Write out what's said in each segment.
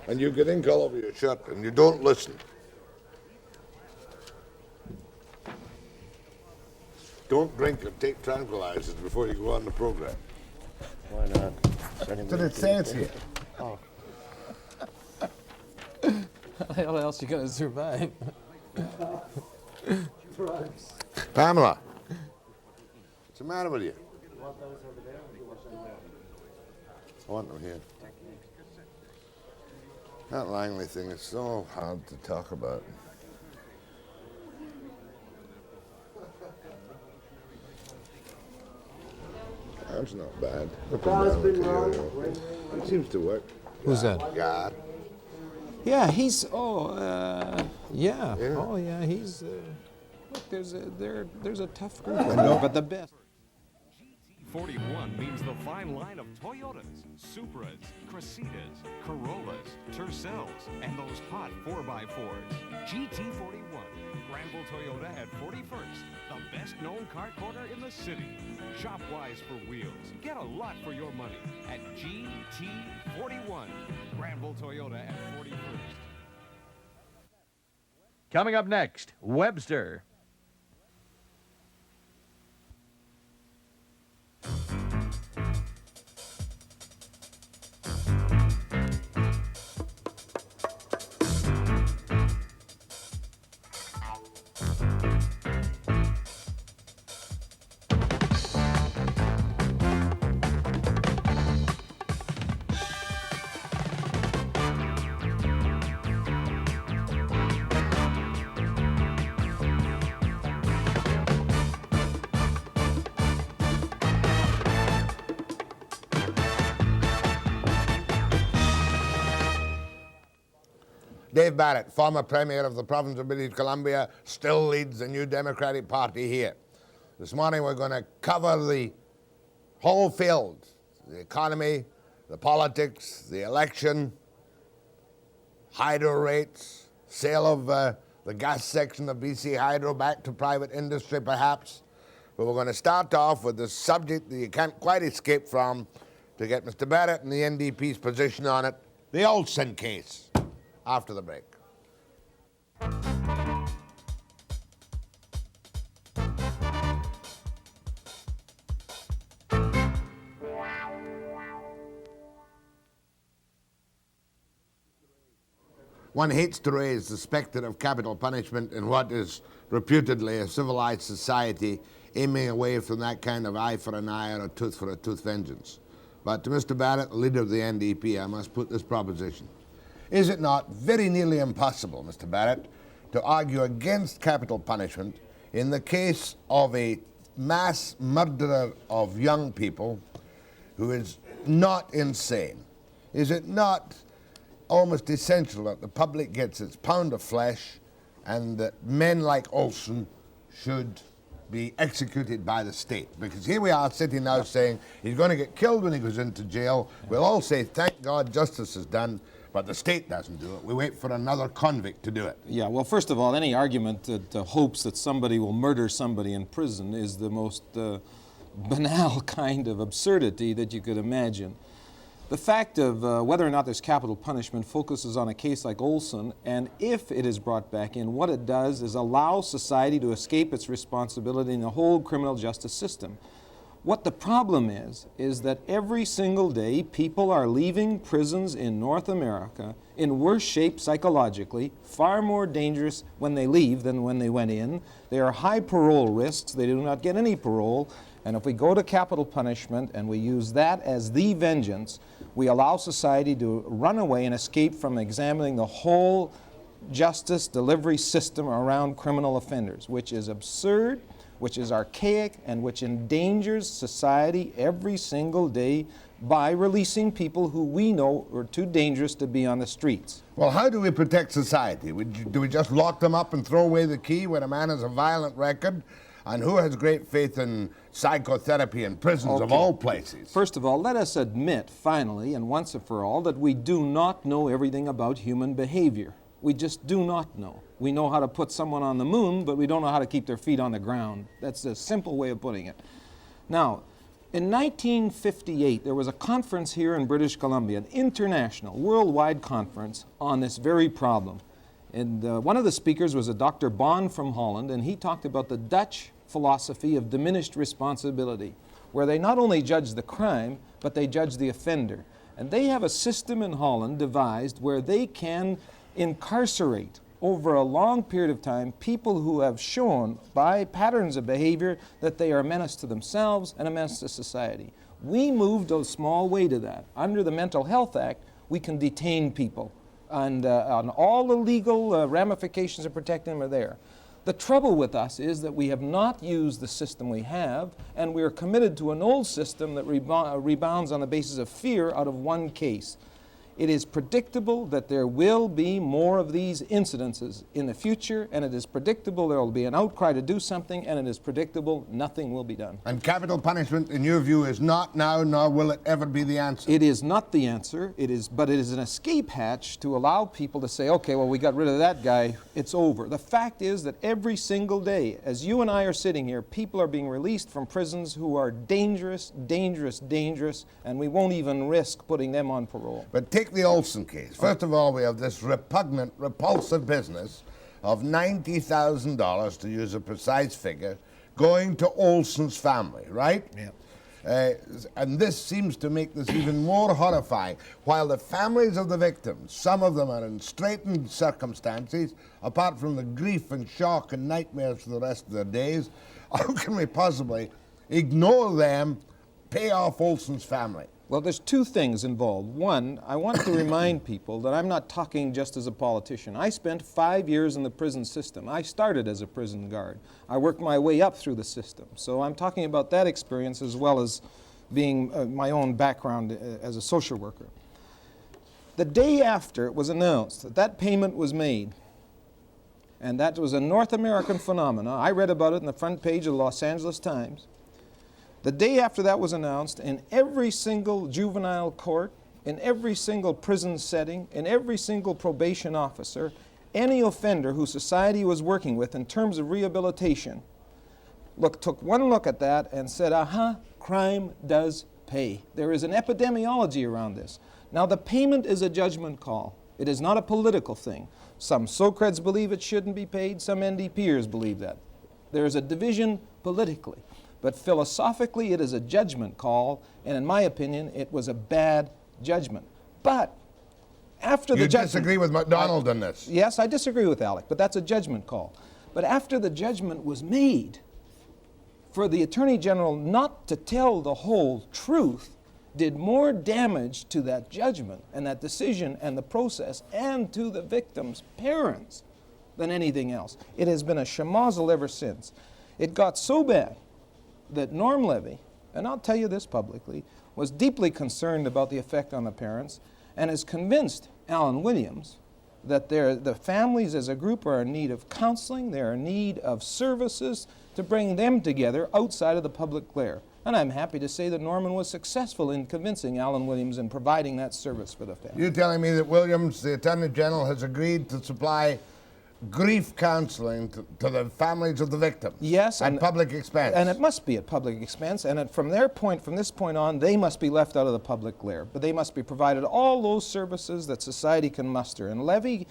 And you get ink all over your shirt and you don't listen. Don't drink or take tranquilizers before you go on the program. Why not? Did it say it's here? Oh. How else you gonna survive? Pamela, what's the matter with you? I want them here. That Langley thing is so hard to talk about. That's not bad. It seems to work. Who's that? God. Yeah, he's. Yeah. Yeah. Oh, yeah. He's. Look, there's a tough group, in there, but the best. GT41 means the fine line of Toyotas, Supras, Cressidas, Corollas, Tercels, and those hot 4x4s. GT41, Granville Toyota at 41st, the best-known car corner in the city. Shop wise for wheels. Get a lot for your money at GT41, Granville Toyota at 41st. Coming up next, Webster. Dave Barrett, former Premier of the province of British Columbia, still leads the New Democratic Party here. This morning we're going to cover the whole field, the economy, the politics, the election, hydro rates, sale of the gas section of BC Hydro back to private industry perhaps. But we're going to start off with the subject that you can't quite escape from to get Mr. Barrett and the NDP's position on it, the Olson case. After the break. One hates to raise the specter of capital punishment in what is reputedly a civilized society aiming away from that kind of eye for an eye or a tooth for a tooth vengeance. But to Mr. Barrett, the leader of the NDP, I must put this proposition. Is it not very nearly impossible, Mr. Barrett, to argue against capital punishment in the case of a mass murderer of young people who is not insane? Is it not almost essential that the public gets its pound of flesh and that men like Olson should be executed by the state? Because here we are sitting now saying he's going to get killed when he goes into jail. We'll all say, thank God justice is done. But the state doesn't do it. We wait for another convict to do it. Yeah, well, first of all, any argument that hopes that somebody will murder somebody in prison is the most banal kind of absurdity that you could imagine. The fact of whether or not there's capital punishment focuses on a case like Olson, and if it is brought back in, what it does is allow society to escape its responsibility in the whole criminal justice system. What the problem is that every single day people are leaving prisons in North America in worse shape psychologically, far more dangerous when they leave than when they went in. There are high parole risks. They do not get any parole. And if we go to capital punishment and we use that as the vengeance, we allow society to run away and escape from examining the whole justice delivery system around criminal offenders, which is absurd, which is archaic, and which endangers society every single day by releasing people who we know are too dangerous to be on the streets. Well, how do we protect society? Do we just lock them up and throw away the key when a man has a violent record? And who has great faith in psychotherapy in prisons of all places? First of all, let us admit, finally, and once and for all, that we do not know everything about human behavior. We just do not know. We know how to put someone on the moon, but we don't know how to keep their feet on the ground. That's a simple way of putting it. Now, In 1958, there was a conference here in British Columbia, an international, worldwide conference on this very problem. And one of the speakers was a Dr. Bond from Holland, and he talked about the Dutch philosophy of diminished responsibility, where they not only judge the crime, but they judge the offender. And they have a system in Holland devised where they can incarcerate over a long period of time people who have shown by patterns of behavior that they are a menace to themselves and a menace to society. We moved a small way to that. Under the Mental Health Act, we can detain people, and on all the legal ramifications of protecting them are there. The trouble with us is that we have not used the system we have, and we are committed to an old system that rebounds on the basis of fear out of one case. It is predictable that there will be more of these incidences in the future, and it is predictable there will be an outcry to do something, and it is predictable nothing will be done. And capital punishment, in your view, is not now, nor will it ever be the answer? It is not the answer, but it is an escape hatch to allow people to say, okay, well, we got rid of that guy, it's over. The fact is that every single day, as you and I are sitting here, people are being released from prisons who are dangerous, dangerous, dangerous, and we won't even risk putting them on parole. But take the Olson case. First of all, we have this repugnant, repulsive business of $90,000, to use a precise figure, going to Olson's family, right? Yeah. And this seems to make this even more horrifying. While the families of the victims, some of them are in straitened circumstances, apart from the grief and shock and nightmares for the rest of their days, how can we possibly ignore them, pay off Olson's family? Well, there's two things involved. One, I want to remind people that I'm not talking just as a politician. I spent 5 years in the prison system. I started as a prison guard. I worked my way up through the system. So I'm talking about that experience as well as being my own background as a social worker. The day after it was announced that that payment was made, and that was a North American phenomenon, I read about it in the front page of the Los Angeles Times. The day after that was announced, in every single juvenile court, in every single prison setting, in every single probation officer, any offender who society was working with in terms of rehabilitation took one look at that and said, crime does pay. There is an epidemiology around this. Now, the payment is a judgment call. It is not a political thing. Some Socreds believe it shouldn't be paid. Some NDPers believe that. There is a division politically. But philosophically, it is a judgment call, and in my opinion, it was a bad judgment. But after the judgment... You disagree with MacDonald on this? Yes, I disagree with Alec, but that's a judgment call. But after the judgment was made, for the Attorney General not to tell the whole truth did more damage to that judgment and that decision and the process and to the victims' parents than anything else. It has been a schmozzle ever since. It got so bad that Norm Levy, and I'll tell you this publicly, was deeply concerned about the effect on the parents and has convinced Alan Williams that the families as a group are in need of counseling, they're in need of services to bring them together outside of the public glare. And I'm happy to say that Norman was successful in convincing Alan Williams in providing that service for the family. You're telling me that Williams, the Attorney General, has agreed to supply grief counseling to the families of the victims? Yes, at public expense. And it must be at public expense. And from this point on, they must be left out of the public glare. But they must be provided all those services that society can muster. And Levy,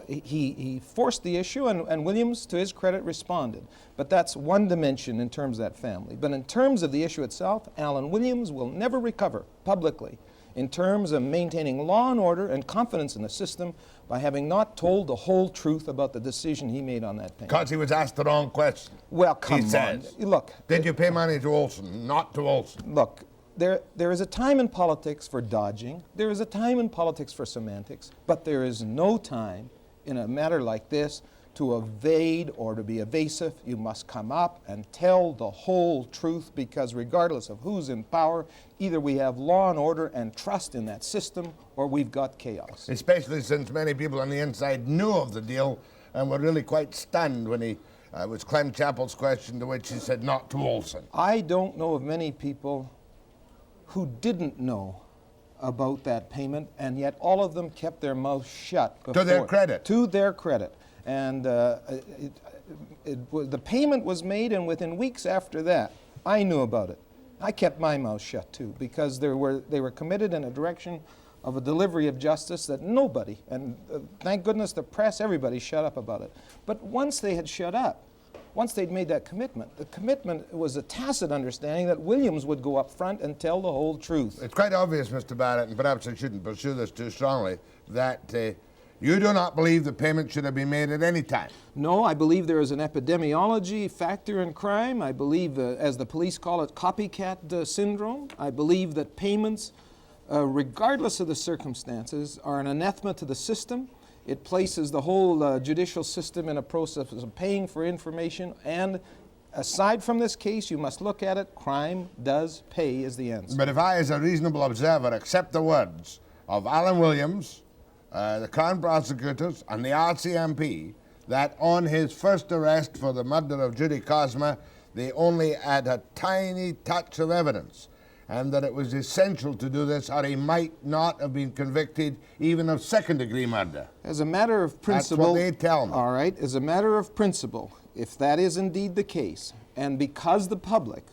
he forced the issue, and Williams, to his credit, responded. But that's one dimension in terms of that family. But in terms of the issue itself, Alan Williams will never recover publicly in terms of maintaining law and order and confidence in the system by having not told the whole truth about the decision he made on that payment. Because he was asked the wrong question. Well, come on. Look. Did you pay money to Olson? Not to Olson. Look, there is a time in politics for dodging. There is a time in politics for semantics. But there is no time in a matter like this to evade or to be evasive. You must come up and tell the whole truth, because regardless of who's in power, either we have law and order and trust in that system, or we've got chaos. Especially since many people on the inside knew of the deal and were really quite stunned when it was Clem Chappell's question, to which he said not to Olson. I don't know of many people who didn't know about that payment, and yet all of them kept their mouths shut before. To their credit. To their credit. And the payment was made, and within weeks after that, I knew about it. I kept my mouth shut too, because they were committed in a direction of a delivery of justice that nobody, and thank goodness the press, everybody shut up about it. But once they had shut up, once they'd made that commitment, the commitment was a tacit understanding that Williams would go up front and tell the whole truth. It's quite obvious, Mr. Barrett, and perhaps I shouldn't pursue this too strongly, that you do not believe the payment should have been made at any time. No, I believe there is an epidemiology factor in crime. I believe, as the police call it, copycat syndrome. I believe that payments, regardless of the circumstances, are an anathema to the system. It places the whole judicial system in a process of paying for information, and aside from this case, you must look at it, crime does pay is the answer. But if I, as a reasonable observer, accept the words of Alan Williams, the Crown prosecutors, and the RCMP, that on his first arrest for the murder of Judy Cosma, they only had a tiny touch of evidence, and that it was essential to do this, or he might not have been convicted even of second-degree murder. As a matter of principle... That's what they tell me. All right, as a matter of principle, if that is indeed the case, and because the public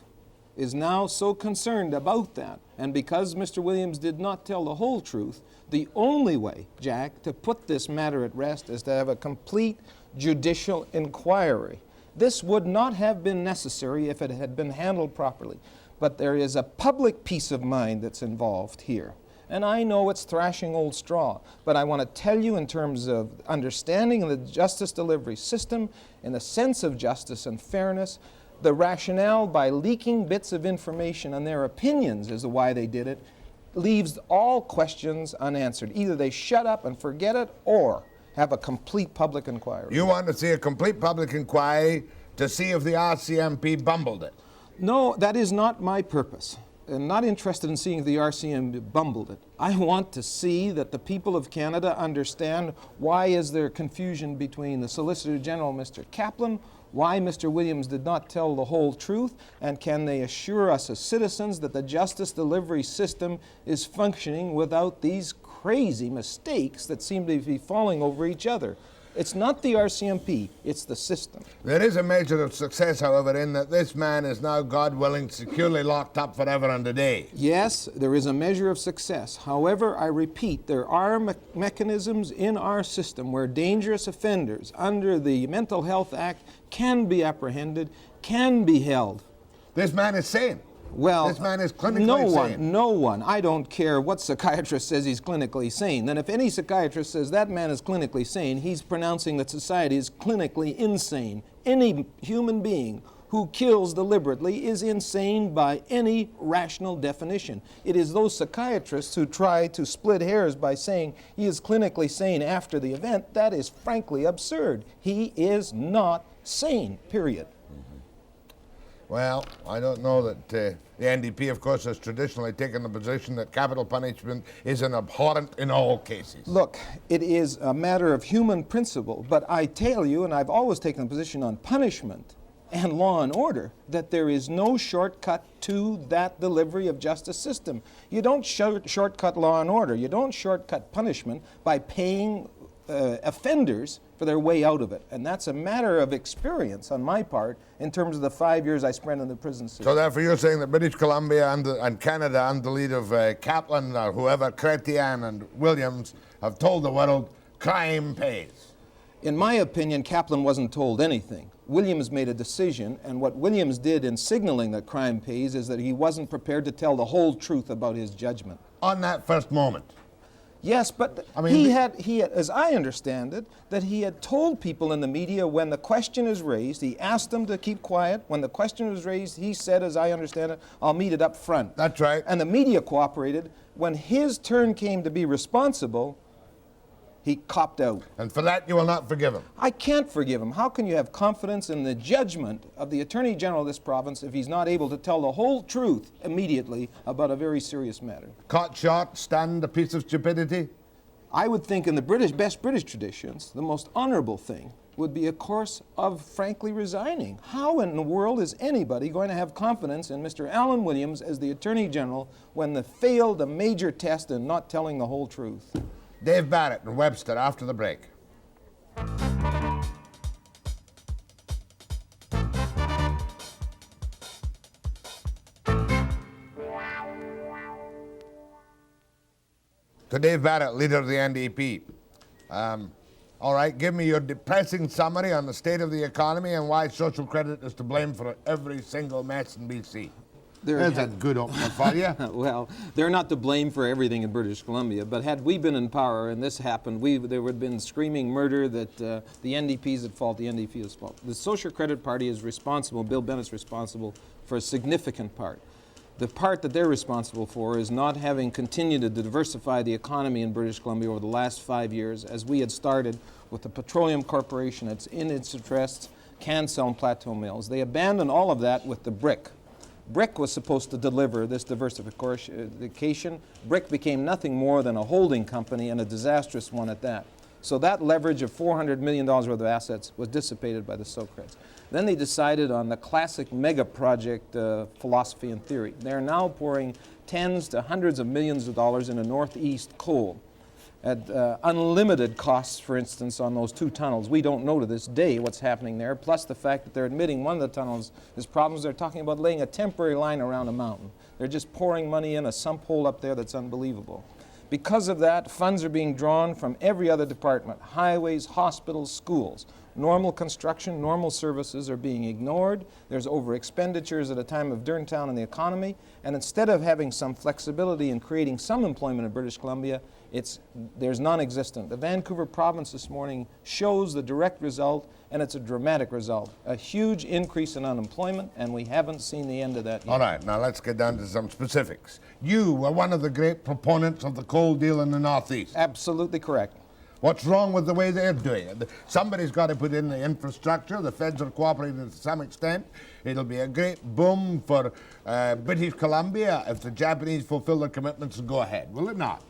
is now so concerned about that, and because Mr. Williams did not tell the whole truth, the only way, Jack, to put this matter at rest is to have a complete judicial inquiry. This would not have been necessary if it had been handled properly. But there is a public peace of mind that's involved here. And I know it's thrashing old straw, but I want to tell you in terms of understanding the justice delivery system, in the sense of justice and fairness, the rationale by leaking bits of information and their opinions as to why they did it leaves all questions unanswered. Either they shut up and forget it, or have a complete public inquiry. You want to see a complete public inquiry to see if the RCMP bumbled it? No, that is not my purpose. I'm not interested in seeing if the RCMP bumbled it. I want to see that the people of Canada understand why is there confusion between the Solicitor General, Mr. Kaplan, why Mr. Williams did not tell the whole truth, and can they assure us as citizens that the justice delivery system is functioning without these crazy mistakes that seem to be falling over each other. It's not the RCMP, it's the system. There is a measure of success, however, in that this man is now, God willing, securely locked up forever and a day. Yes, there is a measure of success. However, I repeat, there are mechanisms in our system where dangerous offenders under the Mental Health Act can be apprehended, can be held. This man is sane. Well, this man is clinically sane. No one. I don't care what psychiatrist says he's clinically sane. Then if any psychiatrist says that man is clinically sane, he's pronouncing that society is clinically insane. Any human being who kills deliberately is insane by any rational definition. It is those psychiatrists who try to split hairs by saying he is clinically sane after the event. That is frankly absurd. He is not sane, period. Well, I don't know that the NDP, of course, has traditionally taken the position that capital punishment is an abhorrent in all cases. Look, it is a matter of human principle, but I tell you, and I've always taken a position on punishment and law and order, that there is no shortcut to that delivery of justice system. You don't shortcut law and order. You don't shortcut punishment by paying offenders for their way out of it. And that's a matter of experience on my part in terms of the 5 years I spent in the prison system. So therefore you're saying that British Columbia and Canada, under the lead of Kaplan or whoever, Chrétien and Williams, have told the world crime pays. In my opinion, Kaplan wasn't told anything. Williams made a decision, and what Williams did in signaling that crime pays is that he wasn't prepared to tell the whole truth about his judgment. On that first moment. Yes, but I mean, he had, as I understand it, that he had told people in the media when the question is raised, he asked them to keep quiet. When the question was raised, he said, as I understand it, I'll meet it up front. That's right. And the media cooperated. When his turn came to be responsible, he copped out. And for that, you will not forgive him. I can't forgive him. How can you have confidence in the judgment of the Attorney General of this province if he's not able to tell the whole truth immediately about a very serious matter? Caught short, stand a piece of stupidity? I would think in the best British traditions, the most honorable thing would be a course of frankly resigning. How in the world is anybody going to have confidence in Mr. Alan Williams as the Attorney General when they failed a major test in not telling the whole truth? Dave Barrett and Webster after the break. To Dave Barrett, leader of the NDP. All right, give me your depressing summary on the state of the economy and why social credit is to blame for every single mess in BC. There's a good opener for you. Well, they're not to blame for everything in British Columbia, but had we been in power and this happened, there would have been screaming murder that the NDP's at fault, the NDP is at fault. The Social Credit Party is responsible, Bill Bennett's responsible for a significant part. The part that they're responsible for is not having continued to diversify the economy in British Columbia over the last 5 years, as we had started with the Petroleum Corporation. It's in its interests, Cancel and Plateau Mills. They abandoned all of that with the BRIC. BRIC was supposed to deliver this diversification. BRIC became nothing more than a holding company, and a disastrous one at that. So that leverage of $400 million worth of assets was dissipated by the Socreds. Then they decided on the classic mega project philosophy and theory. They're now pouring tens to hundreds of millions of dollars into Northeast coal at unlimited costs, for instance, on those 2 tunnels. We don't know to this day what's happening there, plus the fact that they're admitting one of the tunnels has problems. They're talking about laying a temporary line around a mountain. They're just pouring money in a sump hole up there that's unbelievable. Because of that, funds are being drawn from every other department: highways, hospitals, schools. Normal construction, normal services are being ignored. There's over expenditures at a time of downturn in the economy. And instead of having some flexibility in creating some employment in British Columbia, there's non-existent. The Vancouver province this morning shows the direct result, and it's a dramatic result. A huge increase in unemployment, and we haven't seen the end of that yet. All right, now let's get down to some specifics. You were one of the great proponents of the coal deal in the Northeast. Absolutely correct. What's wrong with the way they're doing it? Somebody's got to put in the infrastructure. The feds are cooperating to some extent. It'll be a great boom for British Columbia if the Japanese fulfill their commitments and go ahead, will it not?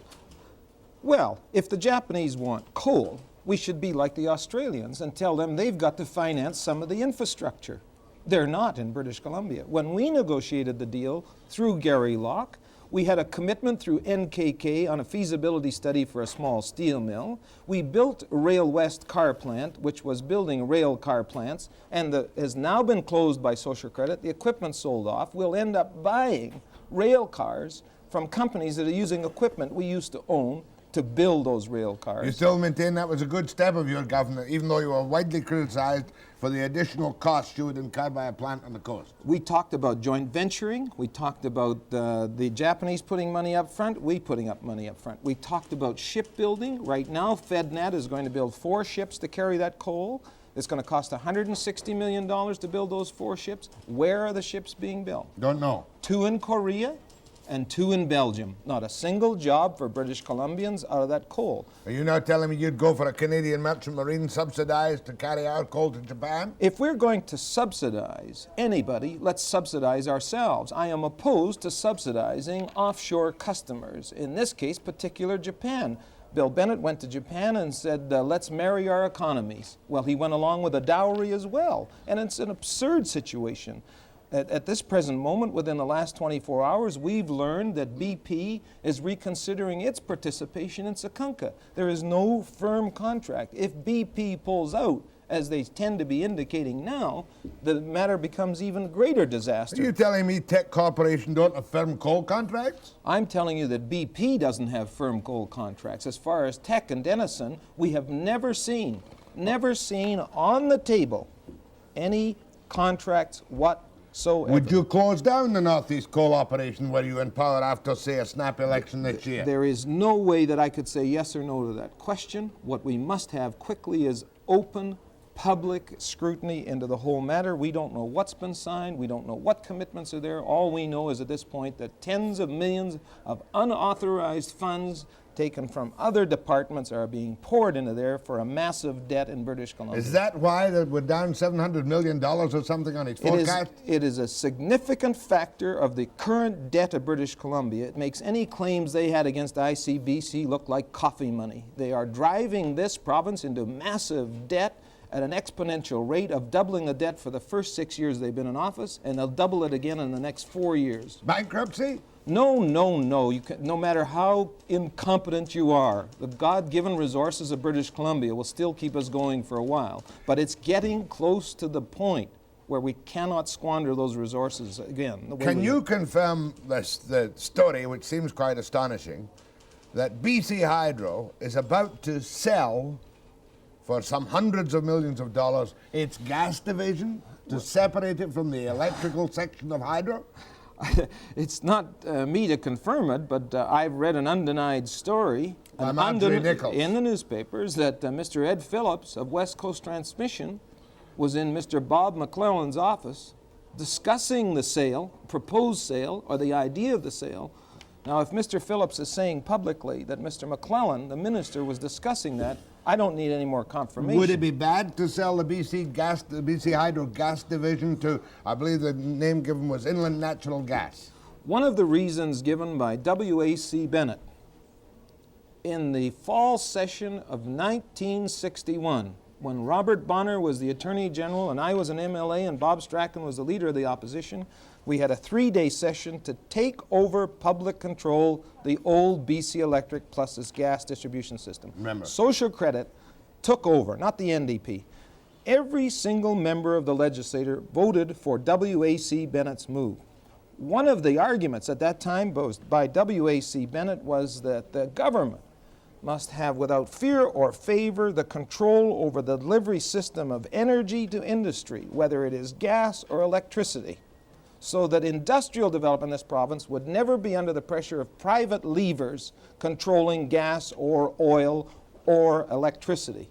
Well, if the Japanese want coal, we should be like the Australians and tell them they've got to finance some of the infrastructure. They're not in British Columbia. When we negotiated the deal through Gary Locke, we had a commitment through NKK on a feasibility study for a small steel mill. We built Rail West car plant, which was building rail car plants, and has now been closed by social credit. The equipment sold off. We'll end up buying rail cars from companies that are using equipment we used to own to build those rail cars. You still maintain that was a good step of your government, even though you were widely criticized for the additional costs you would incur by a plant on the coast. We talked about joint venturing. We talked about the Japanese putting money up front, we putting up money up front. We talked about shipbuilding. Right now, FedNat is going to build 4 ships to carry that coal. It's going to cost $160 million to build those 4 ships. Where are the ships being built? Don't know. 2 in Korea and 2 in Belgium. Not a single job for British Columbians out of that coal. Are you now telling me you'd go for a Canadian merchant marine subsidized to carry our coal to Japan? If we're going to subsidize anybody, let's subsidize ourselves. I am opposed to subsidizing offshore customers, in this case, particular Japan. Bill Bennett went to Japan and said, let's marry our economies. Well, he went along with a dowry as well, and it's an absurd situation. At this present moment, within the last 24 hours, we've learned that BP is reconsidering its participation in Secunca. There is no firm contract. If BP pulls out, as they tend to be indicating now, the matter becomes even greater disaster. Are you telling me Teck Corporation don't have firm coal contracts? I'm telling you that BP doesn't have firm coal contracts. As far as Teck and Denison, we have never seen on the table any contracts whatsoever. Would you close down the Northeast coal operation were you in power after, say, a snap election this year? There is no way that I could say yes or no to that question. What we must have quickly is open, public scrutiny into the whole matter. We don't know what's been signed. We don't know what commitments are there. All we know is at this point that tens of millions of unauthorized funds taken from other departments are being poured into there for a massive debt in British Columbia. Is that why we're down $700 million or something on its forecast? It is a significant factor of the current debt of British Columbia. It makes any claims they had against ICBC look like coffee money. They are driving this province into massive debt at an exponential rate of doubling the debt for the first 6 years they've been in office, and they'll double it again in the next 4 years. Bankruptcy? No. No matter how incompetent you are, the God-given resources of British Columbia will still keep us going for a while. But it's getting close to the point where we cannot squander those resources again. Can you confirm the story, which seems quite astonishing, that BC Hydro is about to sell for some hundreds of millions of dollars its gas division to separate it from the electrical section of Hydro? It's not me to confirm it, but I've read an undenied story By Marjorie Nichols in the newspapers that Mr. Ed Phillips of West Coast Transmission was in Mr. Bob McClellan's office discussing the sale, proposed sale, or the idea of the sale. Now, if Mr. Phillips is saying publicly that Mr. McClellan, the minister, was discussing that, I don't need any more confirmation. Would it be bad to sell the BC Hydro gas division to, I believe the name given was Inland Natural Gas? One of the reasons given by W.A.C. Bennett in the fall session of 1961, when Robert Bonner was the Attorney General and I was an MLA and Bob Strachan was the leader of the opposition, we had a 3-day session to take over public control the old BC Electric plus its gas distribution system. Remember. Social Credit took over, not the NDP. Every single member of the legislature voted for W.A.C. Bennett's move. One of the arguments at that time by W.A.C. Bennett was that the government must have, without fear or favor, the control over the delivery system of energy to industry, whether it is gas or electricity, so that industrial development in this province would never be under the pressure of private levers controlling gas or oil or electricity.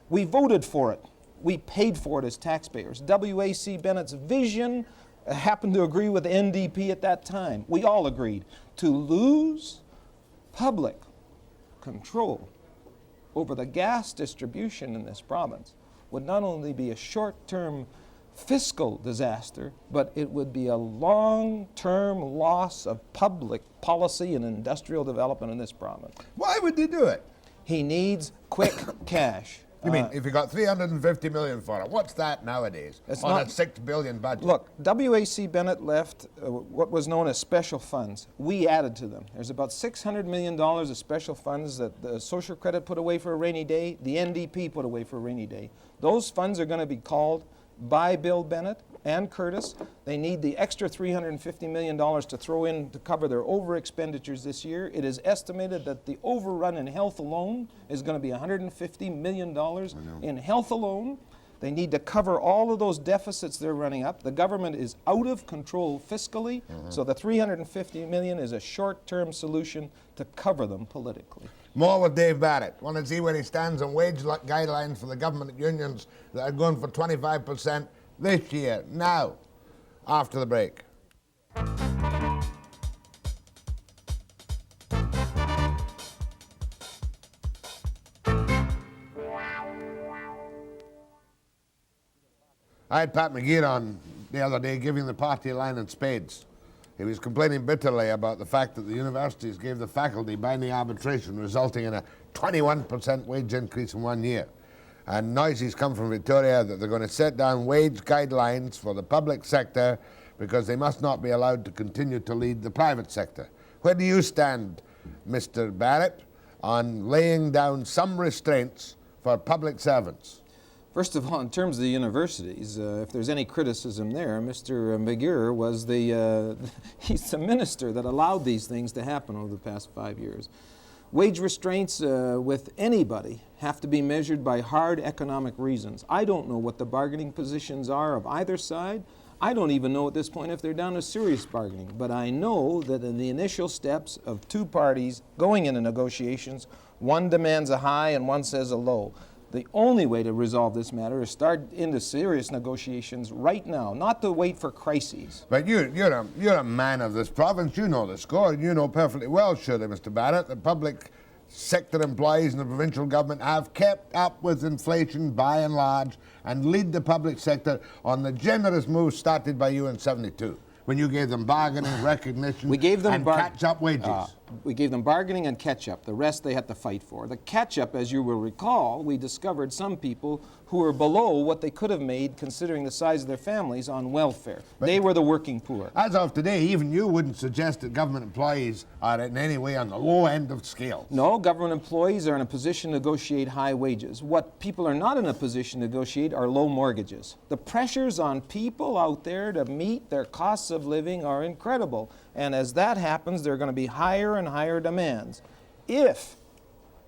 We voted for it. We paid for it as taxpayers. W.A.C. Bennett's vision happened to agree with the NDP at that time. We all agreed to lose public control over the gas distribution in this province would not only be a short-term fiscal disaster, but it would be a long-term loss of public policy and industrial development in this province. Why would they do it? He needs quick cash. You mean if you got $350 million for it, what's that nowadays on a $6 billion budget? Look, W.A.C. Bennett left what was known as special funds. We added to them. There's about $600 million of special funds that the Social Credit put away for a rainy day, the NDP put away for a rainy day. Those funds are going to be called by Bill Bennett and Curtis. They need the extra $350 million to throw in to cover their over expenditures this year. It is estimated that the overrun in health alone is going to be $150 million in health alone. They need to cover all of those deficits they're running up. The government is out of control fiscally, so the $350 million is a short-term solution to cover them politically. More with Dave Barrett. Want to see where he stands on wage guidelines for the government unions that are going for 25% this year, now, after the break. I had Pat McGeer on the other day giving the party a line in spades. He was complaining bitterly about the fact that the universities gave the faculty binding arbitration, resulting in a 21% wage increase in 1 year. And noises come from Victoria that they're going to set down wage guidelines for the public sector because they must not be allowed to continue to lead the private sector. Where do you stand, Mr. Barrett, on laying down some restraints for public servants? First of all, in terms of the universities, if there's any criticism there, Mr. McGeer was he's the minister that allowed these things to happen over the past 5 years. Wage restraints with anybody have to be measured by hard economic reasons. I don't know what the bargaining positions are of either side. I don't even know at this point if they're down to serious bargaining. But I know that in the initial steps of two parties going into negotiations, one demands a high and one says a low. The only way to resolve this matter is start into serious negotiations right now, not to wait for crises. But you're a man of this province. You know the score. You know perfectly well, surely, Mr. Barrett, that public sector employees in the provincial government have kept up with inflation by and large and lead the public sector on the generous moves started by you in '72. When you gave them bargaining, recognition, and catch-up wages. We gave them bargaining and catch-up. The rest they had to fight for. The catch-up, as you will recall, we discovered some people who were below what they could have made considering the size of their families on welfare. They were the working poor. As of today, even you wouldn't suggest that government employees are in any way on the low end of scales. No, government employees are in a position to negotiate high wages. What people are not in a position to negotiate are low mortgages. The pressures on people out there to meet their costs of living are incredible. And as that happens, there are going to be higher and higher demands. if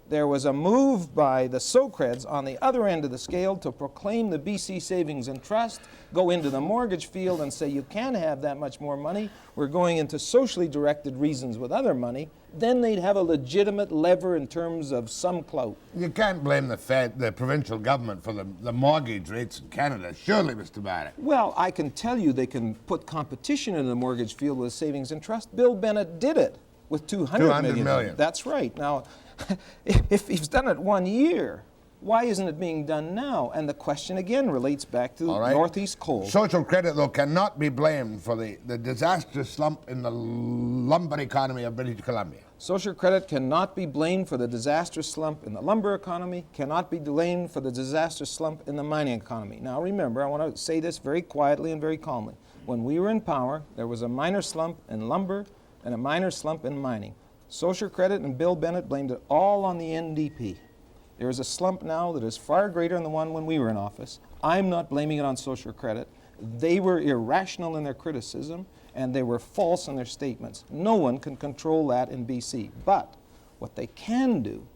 there was a move by the SOCREDs on the other end of the scale to proclaim the BC Savings and Trust, go into the mortgage field and say you can't have that much more money, we're going into socially directed reasons with other money, then they'd have a legitimate lever in terms of some clout. You can't blame the provincial government for the mortgage rates in Canada, surely, Mr. Barrett. Well, I can tell you they can put competition in the mortgage field with Savings and Trust. Bill Bennett did it with $200 million. That's right. Now, if he's done it 1 year, why isn't it being done now? And the question again relates back to Northeast Coal. Social credit, though, cannot be blamed for the disastrous slump in the lumber economy of British Columbia. Social credit cannot be blamed for the disastrous slump in the lumber economy, cannot be blamed for the disastrous slump in the mining economy. Now remember, I want to say this very quietly and very calmly. When we were in power, there was a minor slump in lumber and a minor slump in mining. Social credit and Bill Bennett blamed it all on the NDP. There is a slump now that is far greater than the one when we were in office. I'm not blaming it on social credit. They were irrational in their criticism, and they were false in their statements. No one can control that in BC. But what they can do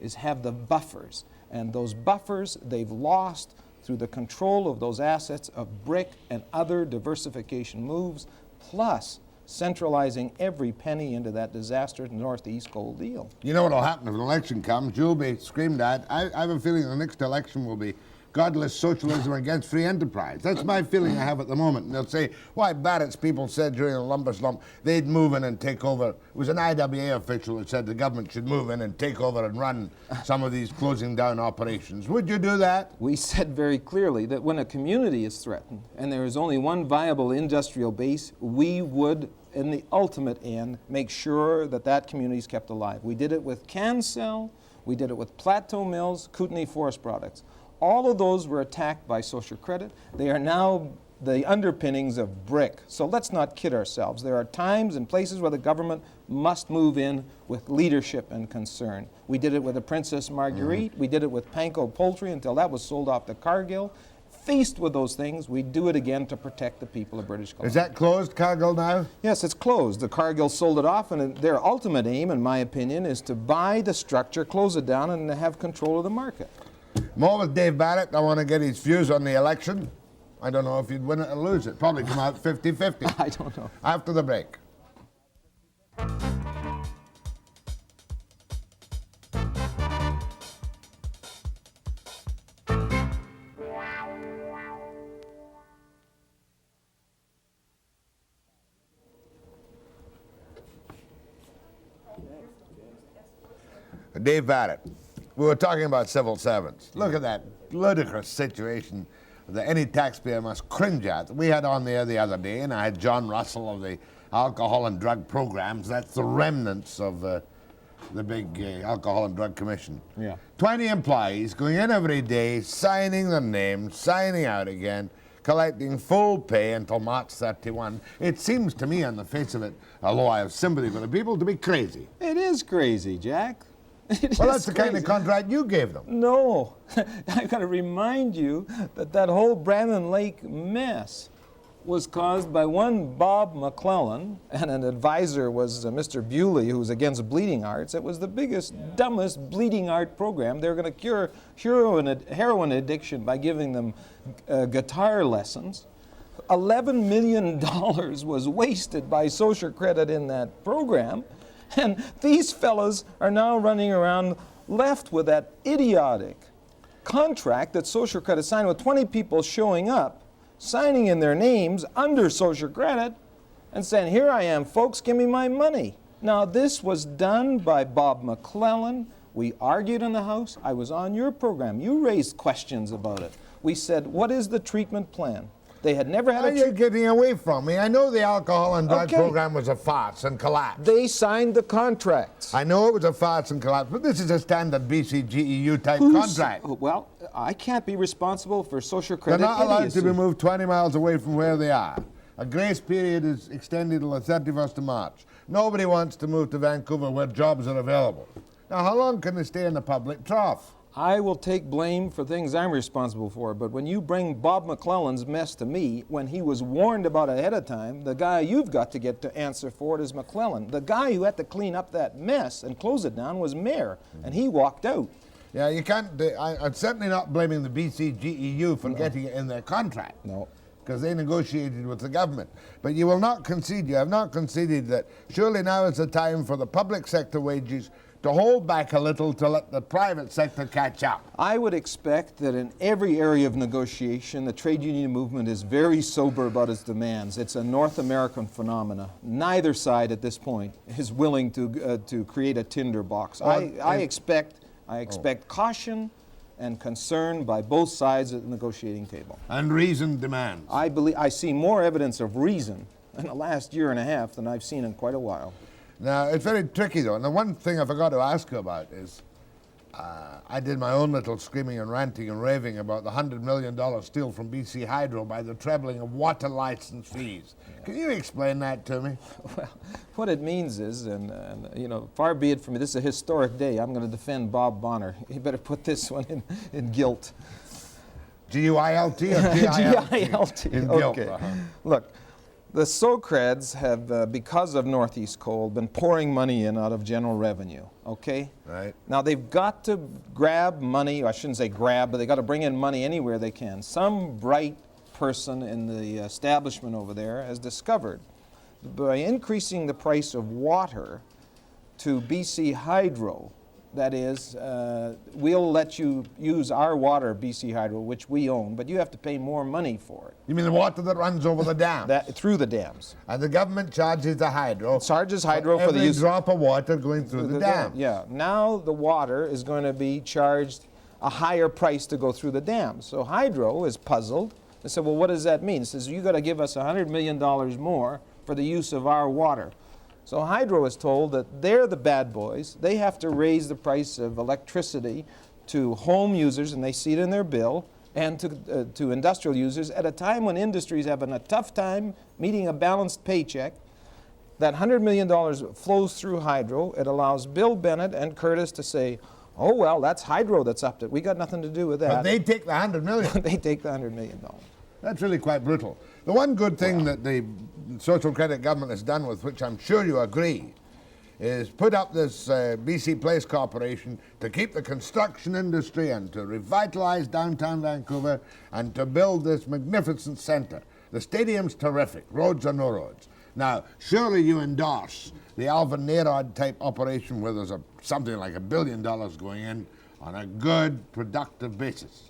is have the buffers. And those buffers they've lost through the control of those assets of brick and other diversification moves, plus centralizing every penny into that disastrous Northeast Coal deal. You know what will happen if an election comes? You'll be screamed at. I have a feeling the next election will be godless socialism against free enterprise. That's my feeling I have at the moment. And they'll say, why, Barrett's people said during the lumber slump they'd move in and take over. It was an IWA official that said the government should move in and take over and run some of these closing down operations. Would you do that? We said very clearly that when a community is threatened and there is only one viable industrial base, we would, in the ultimate end, make sure that that community is kept alive. We did it with Cancel, we did it with Plateau Mills, Kootenay Forest Products. All of those were attacked by social credit. They are now the underpinnings of brick. So let's not kid ourselves. There are times and places where the government must move in with leadership and concern. We did it with the Princess Marguerite. We did it with Panko Poultry until that was sold off to Cargill. Faced with those things, we do it again to protect the people of British Columbia. Is that closed, Cargill, now? Yes, it's closed. The Cargill sold it off, and their ultimate aim, in my opinion, is to buy the structure, close it down, and have control of the market. More with Dave Barrett. I want to get his views on the election. I don't know if you'd win it or lose it. Probably come out 50-50. I don't know. After the break. Dave Barrett. We were talking about civil servants. Look at that ludicrous situation that any taxpayer must cringe at. We had on there the other day, and I had John Russell of the Alcohol and Drug Programs. That's the remnants of the big Alcohol and Drug Commission. Yeah. 20 employees going in every day, signing their names, signing out again, collecting full pay until March 31. It seems to me, on the face of it, although I have sympathy for the people, to be crazy. It is crazy, Jack. Well, that's the kind of contract you gave them. No. I've got to remind you that whole Brandon Lake mess was caused by one Bob McClellan, and an advisor was Mr. Bewley, who was against bleeding arts. It was the biggest, dumbest bleeding art program. They were going to cure heroin addiction by giving them guitar lessons. $11 million was wasted by social credit in that program. And these fellows are now running around left with that idiotic contract that social credit signed with 20 people showing up, signing in their names under social credit and saying, here I am, folks, give me my money. Now, this was done by Bob McClellan. We argued in the House. I was on your program. You raised questions about it. We said, what is the treatment plan? They had never had a... You're getting away from me. I know the alcohol and drug program was a farce and collapsed. They signed the contracts. I know it was a farce and collapse, but this is a standard BCGEU type contract. Well, I can't be responsible for social credit. They're not allowed to be moved 20 miles away from where they are. A grace period is extended till the 31st of March. Nobody wants to move to Vancouver where jobs are available. Now, how long can they stay in the public trough? I will take blame for things I'm responsible for, but when you bring Bob McClellan's mess to me, when he was warned about it ahead of time, the guy you've got to get to answer for it is McClellan. The guy who had to clean up that mess and close it down was Mayor, and he walked out. Yeah, you can't. I'm certainly not blaming the BC GEU for getting it in their contract. No. Because they negotiated with the government. But you will not concede, you have not conceded that surely now is the time for the public sector wages to hold back a little to let the private sector catch up. I would expect that in every area of negotiation, the trade union movement is very sober about its demands. It's a North American phenomena. Neither side at this point is willing to create a tinderbox. I expect caution and concern by both sides at the negotiating table. And reason demands. I see more evidence of reason in the last year and a half than I've seen in quite a while. Now, it's very tricky, though. And the one thing I forgot to ask you about is I did my own little screaming and ranting and raving about the $100 million steal from BC Hydro by the trebling of water license fees. Can you explain that to me? Well, what it means is, and you know, far be it from me, this is a historic day. I'm going to defend Bob Bonner. You better put this one in guilt. G-U-I-L-T or G-I-L-T? G-I-L-T. In guilt. Okay. Look. The Socreds have, because of Northeast Coal, been pouring money in out of general revenue, okay? Right. Now they've got to grab money, or I shouldn't say grab, but they've got to bring in money anywhere they can. Some bright person in the establishment over there has discovered by increasing the price of water to BC Hydro, that is, we'll let you use our water, BC Hydro, which we own, but you have to pay more money for it. You mean the water that runs over the dam? Through the dams. And the government charges the hydro. Charges hydro for the use. Every drop of water going through the dam. Yeah. Now the water is going to be charged a higher price to go through the dam. So Hydro is puzzled. They said, well, what does that mean? It says, you got to give us $100 million more for the use of our water. So Hydro is told that they're the bad boys. They have to raise the price of electricity to home users, and they see it in their bill, and to industrial users at a time when industry's having a tough time meeting a balanced paycheck. That $100 million flows through Hydro. It allows Bill Bennett and Curtis to say, oh, well, that's Hydro that's upped it. We got nothing to do with that. But they take the $100 million. They take the $100 million. That's really quite brutal. The one good thing that the social credit government has done, with which I'm sure you agree, is put up this BC Place Corporation to keep the construction industry and to revitalize downtown Vancouver and to build this magnificent centre. The stadium's terrific, roads or no roads. Now, surely you endorse the Alvin Nayrod type operation where there's something like $1 billion going in on a good, productive basis.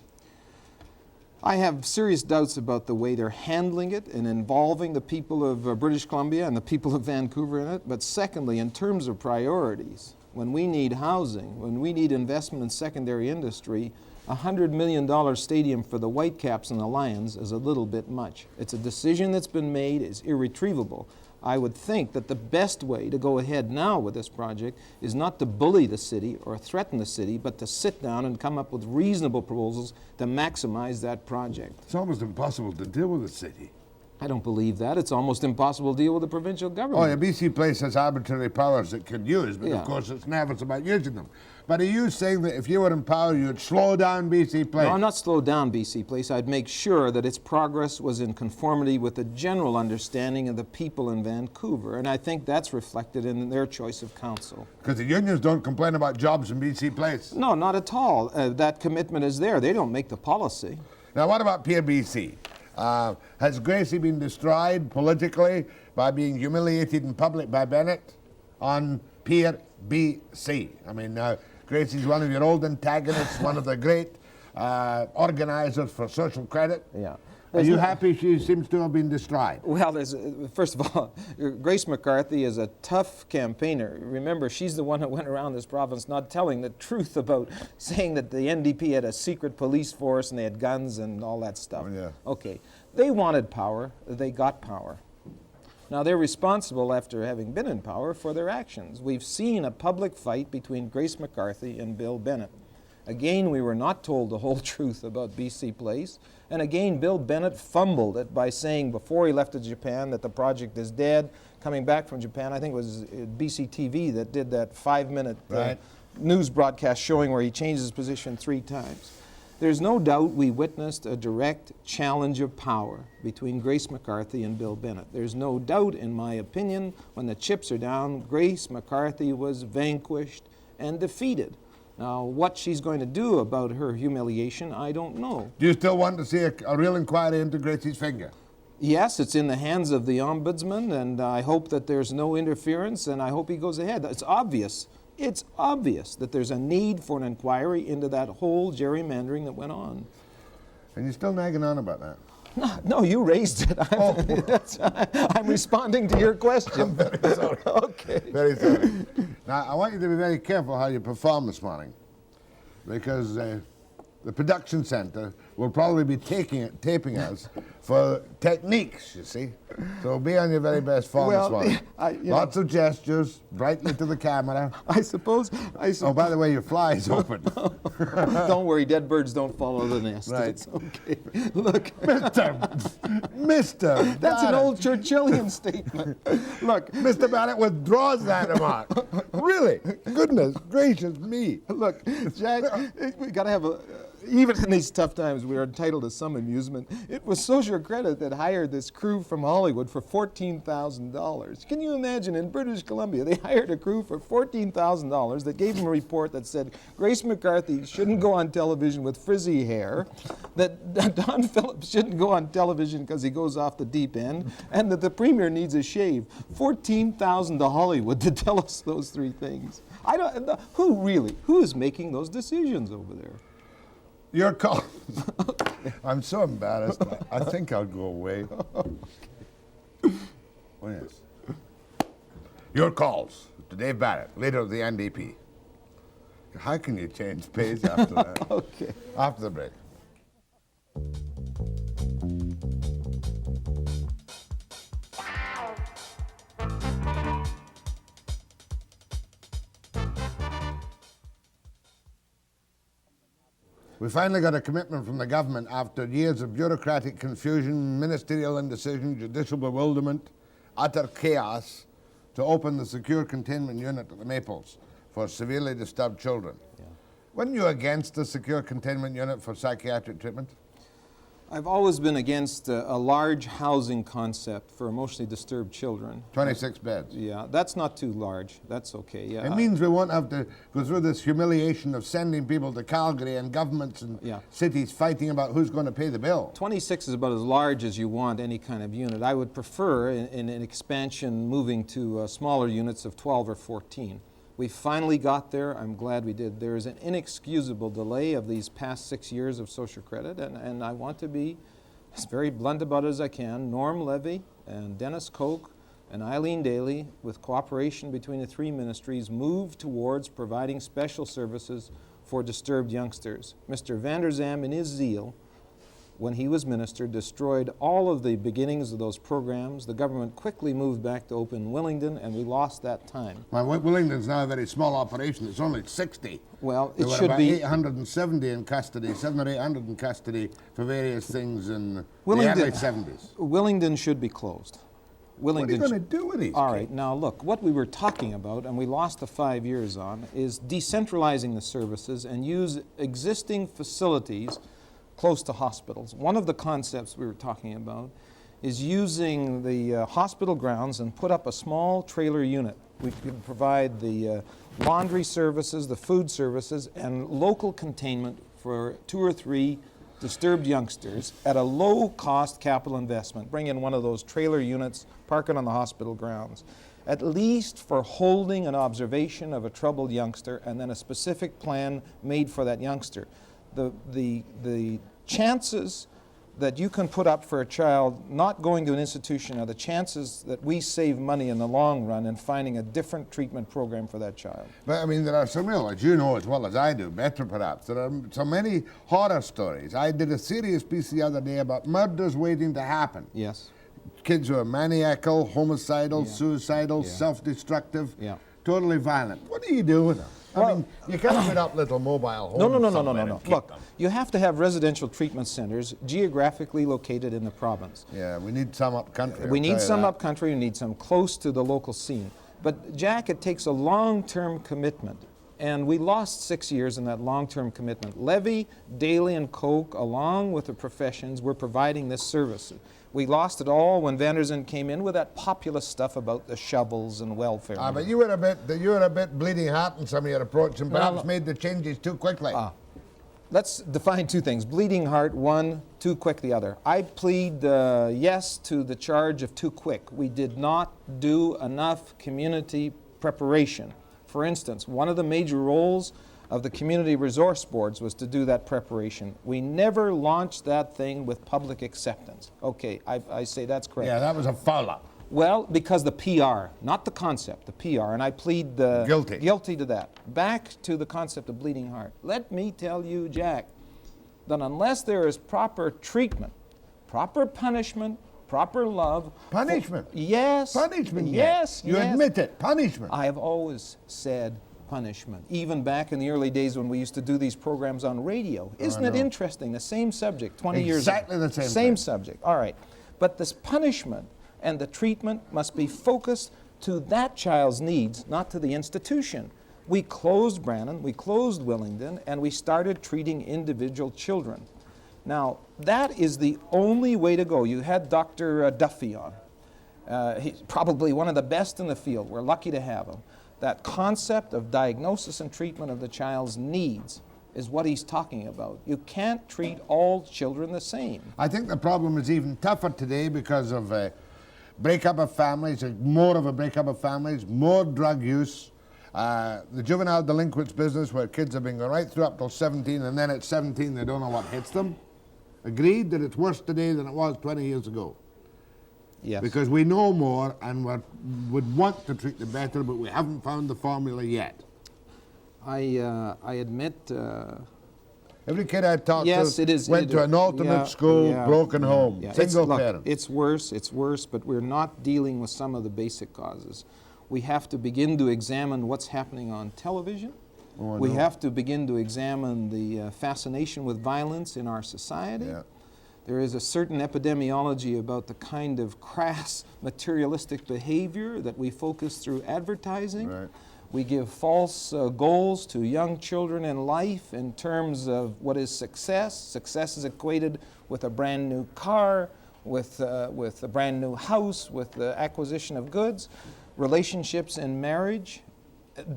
I have serious doubts about the way they're handling it and involving the people of British Columbia and the people of Vancouver in it. But secondly, in terms of priorities, when we need housing, when we need investment in secondary industry, a $100 million stadium for the Whitecaps and the Lions is a little bit much. It's a decision that's been made, it's irretrievable. I would think that the best way to go ahead now with this project is not to bully the city or threaten the city, but to sit down and come up with reasonable proposals to maximize that project. It's almost impossible to deal with the city. I don't believe that. It's almost impossible to deal with the provincial government. Oh, yeah, BC Place has arbitrary powers it could use, but of course it's nervous about using them. But are you saying that if you were in power, you'd slow down BC Place? No, I'm not slow down BC Place. I'd make sure that its progress was in conformity with the general understanding of the people in Vancouver, and I think that's reflected in their choice of council. Because the unions don't complain about jobs in BC Place? No, not at all. That commitment is there. They don't make the policy. Now, what about Pier BC? Has Gracie been destroyed politically by being humiliated in public by Bennett on Pier BC? I mean, Gracie's one of your old antagonists, one of the great organizers for social credit. Yeah. Are you happy she seems to have been destroyed? Well, first of all, Grace McCarthy is a tough campaigner. Remember, she's the one that went around this province not telling the truth about saying that the NDP had a secret police force and they had guns and all that stuff. Oh, yeah. Okay. They wanted power. They got power. Now, they're responsible, after having been in power, for their actions. We've seen a public fight between Grace McCarthy and Bill Bennett. Again, we were not told the whole truth about BC Place. And again, Bill Bennett fumbled it by saying before he left to Japan that the project is dead. Coming back from Japan, I think it was BC TV that did that 5-minute news broadcast showing where he changed his position 3 times. There's no doubt we witnessed a direct challenge of power between Grace McCarthy and Bill Bennett. There's no doubt, in my opinion, when the chips are down, Grace McCarthy was vanquished and defeated. Now, what she's going to do about her humiliation, I don't know. Do you still want to see a real inquiry into Gracie's finger? Yes, it's in the hands of the ombudsman, and I hope that there's no interference, and I hope he goes ahead. It's obvious that there's a need for an inquiry into that whole gerrymandering that went on. And you're still nagging on about that? No, you raised it. I'm responding to your question. I'm very sorry. Okay. Very sorry. Now, I want you to be very careful how you perform this morning, because the production center will probably be taping us for techniques, you see. So be on your very best form this morning. Lots of gestures, brightly to the camera. I suppose. Oh, by the way, your fly is open. Don't worry, dead birds don't follow the nest. Right. It's okay. Look. Mister. That's an old Churchillian statement. Look. Mr. Barrett withdraws that remark. Really? Goodness gracious me. Look, Jack, we got to have even in these tough times, we are entitled to some amusement. It was Social Credit that hired this crew from Hollywood for $14,000. Can you imagine, in British Columbia, they hired a crew for $14,000 that gave them a report that said Grace McCarthy shouldn't go on television with frizzy hair, that Don Phillips shouldn't go on television because he goes off the deep end, and that the Premier needs a shave. $14,000 to Hollywood to tell us those 3 things. Who is making those decisions over there? Your call. I'm so embarrassed. I think I'll go away. Oh, yes. Your calls to Dave Barrett, leader of the NDP. How can you change pace after that? Okay. After the break. We finally got a commitment from the government after years of bureaucratic confusion, ministerial indecision, judicial bewilderment, utter chaos, to open the secure containment unit at the Maples for severely disturbed children. Yeah. Weren't you against the secure containment unit for psychiatric treatment? I've always been against a large housing concept for emotionally disturbed children. 26 beds. Yeah, that's not too large. That's okay. Yeah. It means we won't have to go through this humiliation of sending people to Calgary and governments and cities fighting about who's going to pay the bill. 26 is about as large as you want any kind of unit. I would prefer, in an expansion, moving to smaller units of 12 or 14. We finally got there. I'm glad we did. There is an inexcusable delay of these past 6 years of social credit, and I want to be as very blunt about it as I can. Norm Levy and Dennis Koch and Eileen Daly, with cooperation between the 3 ministries, moved towards providing special services for disturbed youngsters. Mr. Van der Zam, in his zeal, when he was minister, destroyed all of the beginnings of those programs. The government quickly moved back to open Willingdon, and we lost that time. Well, Willingdon's now a very small operation. It's only 60. Well, there it were should about be 870 in custody, 700 or 800 in custody for various things in the early 70s. Willingdon should be closed. What are you going to do with these All kids? right, now look, what we were talking about, and we lost the 5 years on, is decentralizing the services and use existing facilities close to hospitals. One of the concepts we were talking about is using the hospital grounds and put up a small trailer unit. We can provide the laundry services, the food services, and local containment for 2 or 3 disturbed youngsters at a low-cost capital investment. Bring in one of those trailer units, park it on the hospital grounds, at least for holding an observation of a troubled youngster, and then a specific plan made for that youngster. The chances that you can put up for a child not going to an institution are the chances that we save money in the long run in finding a different treatment program for that child. But I mean, there are some real, as you know as well as I do, better perhaps, there are so many horror stories. I did a serious piece the other day about murders waiting to happen. Yes. Kids who are maniacal, homicidal, suicidal, self-destructive, totally violent. What do you do with them? I mean, you can't put up little mobile homes. No. Look, you have to have residential treatment centers geographically located in the province. Yeah, we need some up country. We need some up country, we need some close to the local scene. But Jack, it takes a long-term commitment And we lost 6 years in that long-term commitment. Levy, Daly, and Koch, along with the professions, were providing this service. We lost it all when Van der Zand came in with that populist stuff about the shovels and welfare. But you were a bit bleeding heart in some of your approach, and perhaps made the changes too quickly. Let's define two things. Bleeding heart, one, too quick, the other. I plead yes to the charge of too quick. We did not do enough community preparation. For instance, one of the major roles of the community resource boards was to do that preparation. We never launched that thing with public acceptance. Okay, I say that's correct. Yeah, that was a foul-up. Well, because the PR, not the concept, the PR, and I plead guilty to that. Back to the concept of bleeding heart. Let me tell you, Jack, that unless there is proper treatment, proper punishment, proper love... Punishment? Yes. Punishment, yes. You admit it, punishment. I have always said punishment, even back in the early days when we used to do these programs on radio. Isn't it interesting? The same subject, 20 years ago. Exactly the same Same subject, all right. But this punishment and the treatment must be focused to that child's needs, not to the institution. We closed Brannan, we closed Willingdon, and we started treating individual children. Now, that is the only way to go. You had Dr. Duffy on. He's probably one of the best in the field. We're lucky to have him. That concept of diagnosis and treatment of the child's needs is what he's talking about. You can't treat all children the same. I think the problem is even tougher today because of breakup of families, more of a breakup of families, more drug use, the juvenile delinquents business where kids have been going right through up till 17, and then at 17 they don't know what hits them. Agreed that it's worse today than it was 20 years ago. Yes. Because we know more and would want to treat them better, but we haven't found the formula yet. I admit... Every kid I talked yes, to went to an alternate school, broken home, single parent. It's worse, but we're not dealing with some of the basic causes. We have to begin to examine what's happening on television. We have to begin to examine the fascination with violence in our society. Yeah. There is a certain epidemiology about the kind of crass materialistic behavior that we focus through advertising. Right. We give false goals to young children in life in terms of what is success. Success is equated with a brand new car, with a brand new house, with the acquisition of goods. Relationships in marriage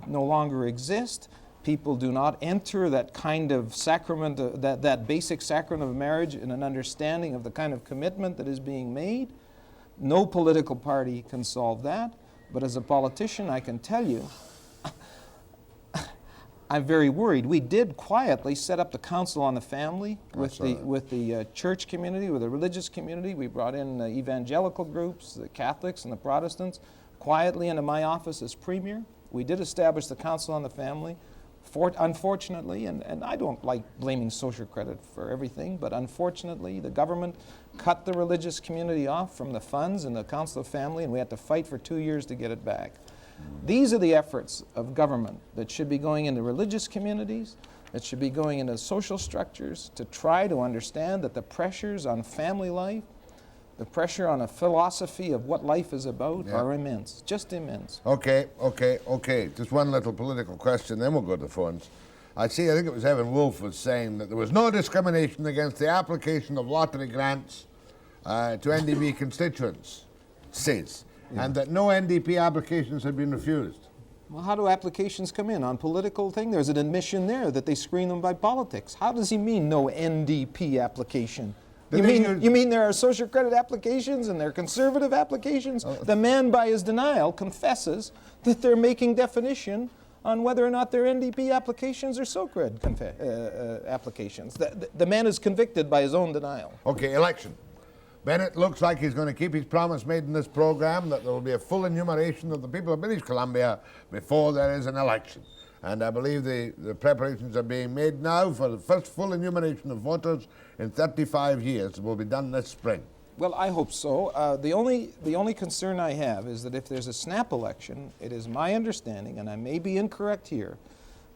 no longer exist. People do not enter that kind of sacrament, that basic sacrament of marriage in an understanding of the kind of commitment that is being made. No political party can solve that. But as a politician, I can tell you, I'm very worried. We did quietly set up the Council on the Family with the church community, with the religious community. We brought in evangelical groups, the Catholics and the Protestants, quietly into my office as Premier. We did establish the Council on the Family. Unfortunately, and I don't like blaming social credit for everything, but unfortunately the government cut the religious community off from the funds in the Council of Family, and we had to fight for 2 years to get it back. These are the efforts of government that should be going into religious communities, that should be going into social structures to try to understand that the pressures on family life, the pressure on a philosophy of what life is about are immense, just immense. Okay. Just one little political question, then we'll go to the phones. I think it was Evan Wolf was saying that there was no discrimination against the application of lottery grants to NDP constituents, and that no NDP applications had been refused. Well, how do applications come in? On political thing? There's an admission there that they screen them by politics. How does he mean no NDP application? You mean there are social credit applications and there are conservative applications? The man, by his denial, confesses that they're making definition on whether or not they're NDP applications or SOCRED applications. The man is convicted by his own denial. Okay, election. Bennett looks like he's going to keep his promise made in this program that there will be a full enumeration of the people of British Columbia before there is an election. And I believe the preparations are being made now for the first full enumeration of voters in 35 years. It will be done this spring. Well, I hope so. The only concern I have is that if there's a snap election, it is my understanding, and I may be incorrect here,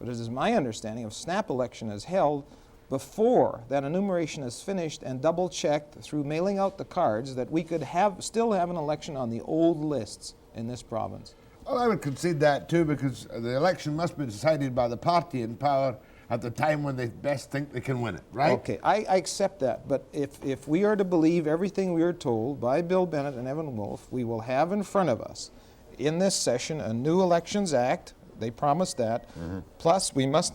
but it is my understanding if snap election is held before that enumeration is finished and double-checked through mailing out the cards, that we could still have an election on the old lists in this province. Well, I would concede that too, because the election must be decided by the party in power at the time when they best think they can win it, right? Okay, I accept that, but if we are to believe everything we are told by Bill Bennett and Evan Wolf, we will have in front of us in this session a new Elections Act. They promised that. Plus, we must,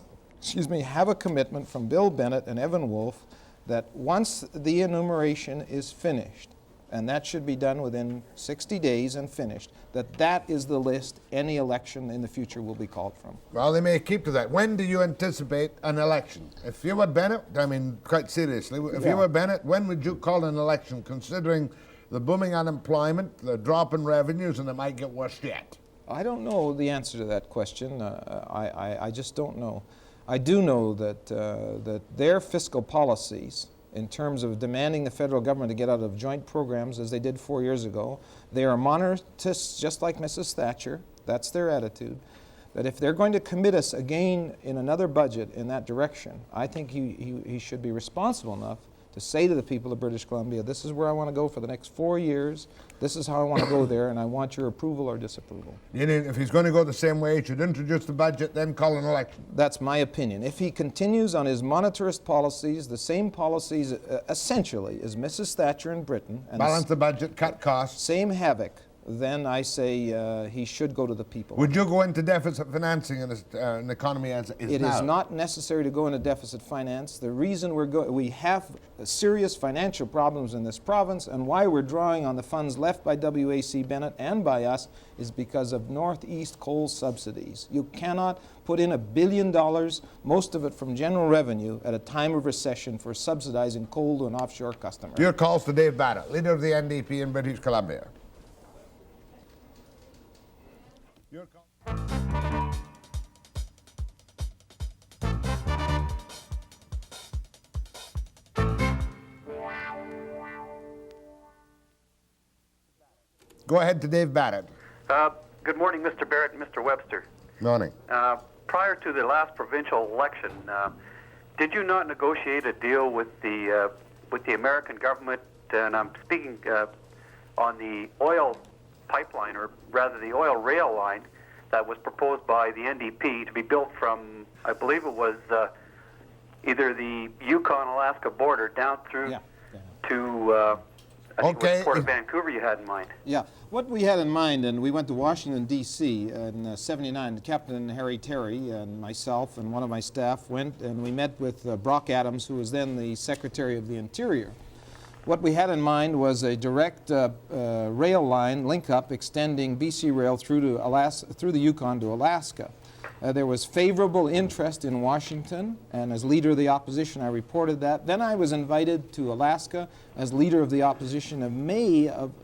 have a commitment from Bill Bennett and Evan Wolf that once the enumeration is finished, and that should be done within 60 days and finished, that is the list any election in the future will be called from. Well, they may keep to that. When do you anticipate an election? If you were Bennett, I mean, quite seriously, if you were Bennett, when would you call an election, considering the booming unemployment, the drop in revenues, and it might get worse yet? I don't know the answer to that question. I just don't know. I do know that, that their fiscal policies, in terms of demanding the federal government to get out of joint programs as they did 4 years ago, they are monarchists just like Mrs. Thatcher. That's their attitude. That if they're going to commit us again in another budget in that direction, I think he should be responsible enough to say to the people of British Columbia, this is where I want to go for the next 4 years, this is how I want to go there, and I want your approval or disapproval. You mean if he's going to go the same way, he should introduce the budget, then call an election? That's my opinion. If he continues on his monetarist policies, the same policies essentially as Mrs. Thatcher in Britain, and balance the budget, cut costs. same havoc, then I say he should go to the people. Would you go into deficit financing in an economy as it is It now? is not necessary to go into deficit finance. The reason we have serious financial problems in this province and why we're drawing on the funds left by W.A.C. Bennett and by us is because of Northeast coal subsidies. You cannot put in $1 billion, most of it from general revenue, at a time of recession for subsidizing coal to an offshore customer. Your calls to Dave Barrett, leader of the NDP in British Columbia. Your call. Go ahead to Dave Barrett. Good morning, Mr. Barrett and Mr. Webster. Morning. Prior to the last provincial election, did you not negotiate a deal with the American government? And I'm speaking on the oil pipeline, or rather the oil rail line, that was proposed by the NDP to be built from, I believe it was either the Yukon-Alaska border down through to I think it was Port of Vancouver you had in mind. Yeah, what we had in mind, and we went to Washington, D.C. in '79, Captain Harry Terry and myself and one of my staff went and we met with Brock Adams, who was then the Secretary of the Interior. What we had in mind was a direct rail line link-up extending BC Rail through to Alaska, through the Yukon to Alaska. There was favorable interest in Washington, and as leader of the opposition, I reported that. Then I was invited to Alaska as leader of the opposition it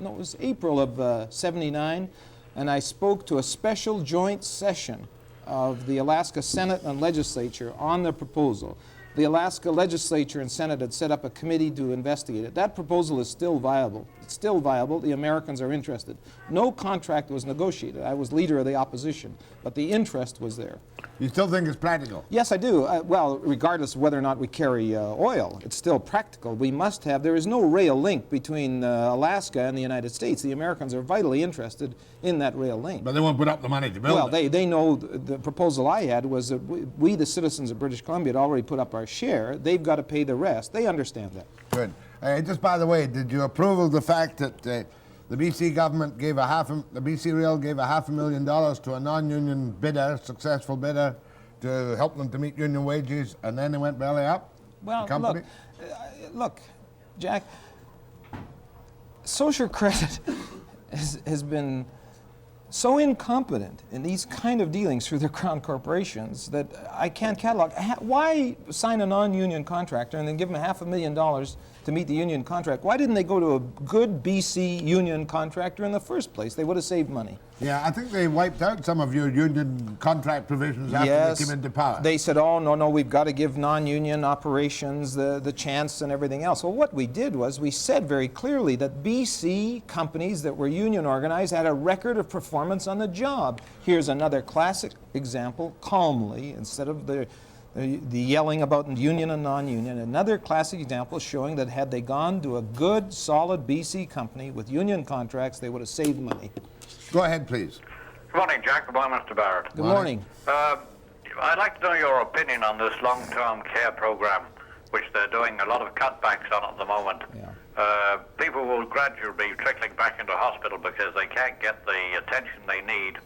was April of '79, and I spoke to a special joint session of the Alaska Senate and Legislature on the proposal. The Alaska Legislature and Senate had set up a committee to investigate it. That proposal is still viable. It's still viable. The Americans are interested. No contract was negotiated. I was leader of the opposition, but the interest was there. You still think it's practical? Yes, I do. Well, regardless of whether or not we carry oil, it's still practical. We must have, there is no rail link between Alaska and the United States. The Americans are vitally interested in that rail link. But they won't put up the money to build it. Well, they know the proposal I had was that we, the citizens of British Columbia, had already put up our share. They've got to pay the rest. They understand that. Good. Just by the way, did you approve of the fact that the BC government gave the BC Rail gave $500,000 to a non-union bidder, successful bidder, to help them to meet union wages, and then they went belly up? Well, look, Jack, social credit has been so incompetent in these kind of dealings through their crown corporations that I can't catalog. Why sign a non-union contractor and then give them $500,000 to meet the union contract? Why didn't they go to a good BC union contractor in the first place? They would have saved money. Yeah, I think they wiped out some of your union contract provisions after they came into power. They said, oh, no, we've got to give non-union operations the chance and everything else. Well, what we did was we said very clearly that BC companies that were union organized had a record of performance on the job. Here's another classic example, calmly, instead of the yelling about union and non-union, another classic example showing that had they gone to a good, solid BC company with union contracts, they would have saved money. Go ahead, please. Good morning, Jack. Good morning, Mr. Barrett. Good morning. I'd like to know your opinion on this long-term care program, which they're doing a lot of cutbacks on at the moment. Yeah. People will gradually be trickling back into hospital because they can't get the attention they need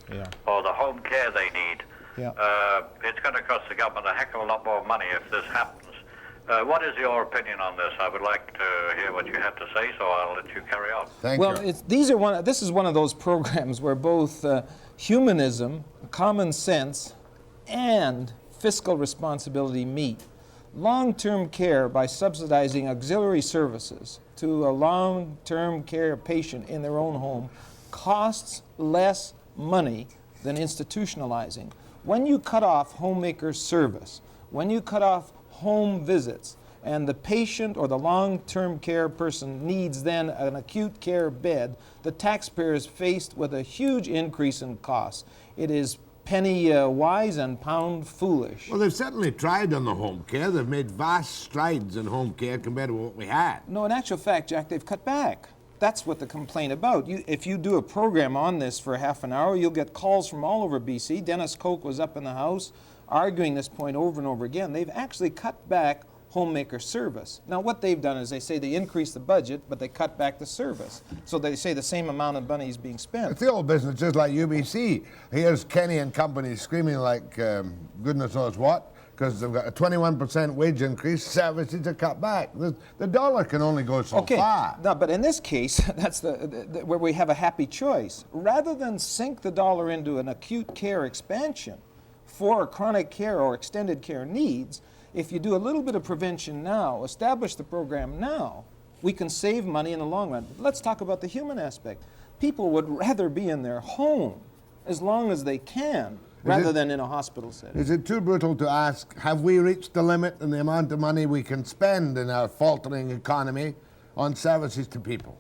or the home care they need. Yeah. It's going to cost the government a heck of a lot more money if this happens. What is your opinion on this? I would like to hear what you have to say, so I'll let you carry on. Thank you. This is one of those programs where both humanism, common sense, and fiscal responsibility meet. Long-term care, by subsidizing auxiliary services to a long-term care patient in their own home, costs less money than institutionalizing. When you cut off homemaker service, when you cut off home visits, and the patient or the long-term care person needs then an acute care bed, the taxpayer is faced with a huge increase in costs. It is penny wise and pound foolish. Well, they've certainly tried on the home care. They've made vast strides in home care compared to what we had. No, in actual fact, Jack, they've cut back. That's what the complaint about. If you do a program on this for half an hour, you'll get calls from all over BC. Dennis Koch was up in the House arguing this point over and over again. They've actually cut back homemaker service. Now, what they've done is they say they increase the budget, but they cut back the service. So they say the same amount of money is being spent. It's the old business, just like UBC. Here's Kenny and company screaming like goodness knows what, because they've got a 21% wage increase, services are cut back. The dollar can only go so far. No, but in this case, that's where we have a happy choice. Rather than sink the dollar into an acute care expansion for chronic care or extended care needs, if you do a little bit of prevention now, establish the program now, we can save money in the long run. Let's talk about the human aspect. People would rather be in their home as long as they can, rather than in a hospital setting. Is it too brutal to ask, have we reached the limit in the amount of money we can spend in our faltering economy on services to people?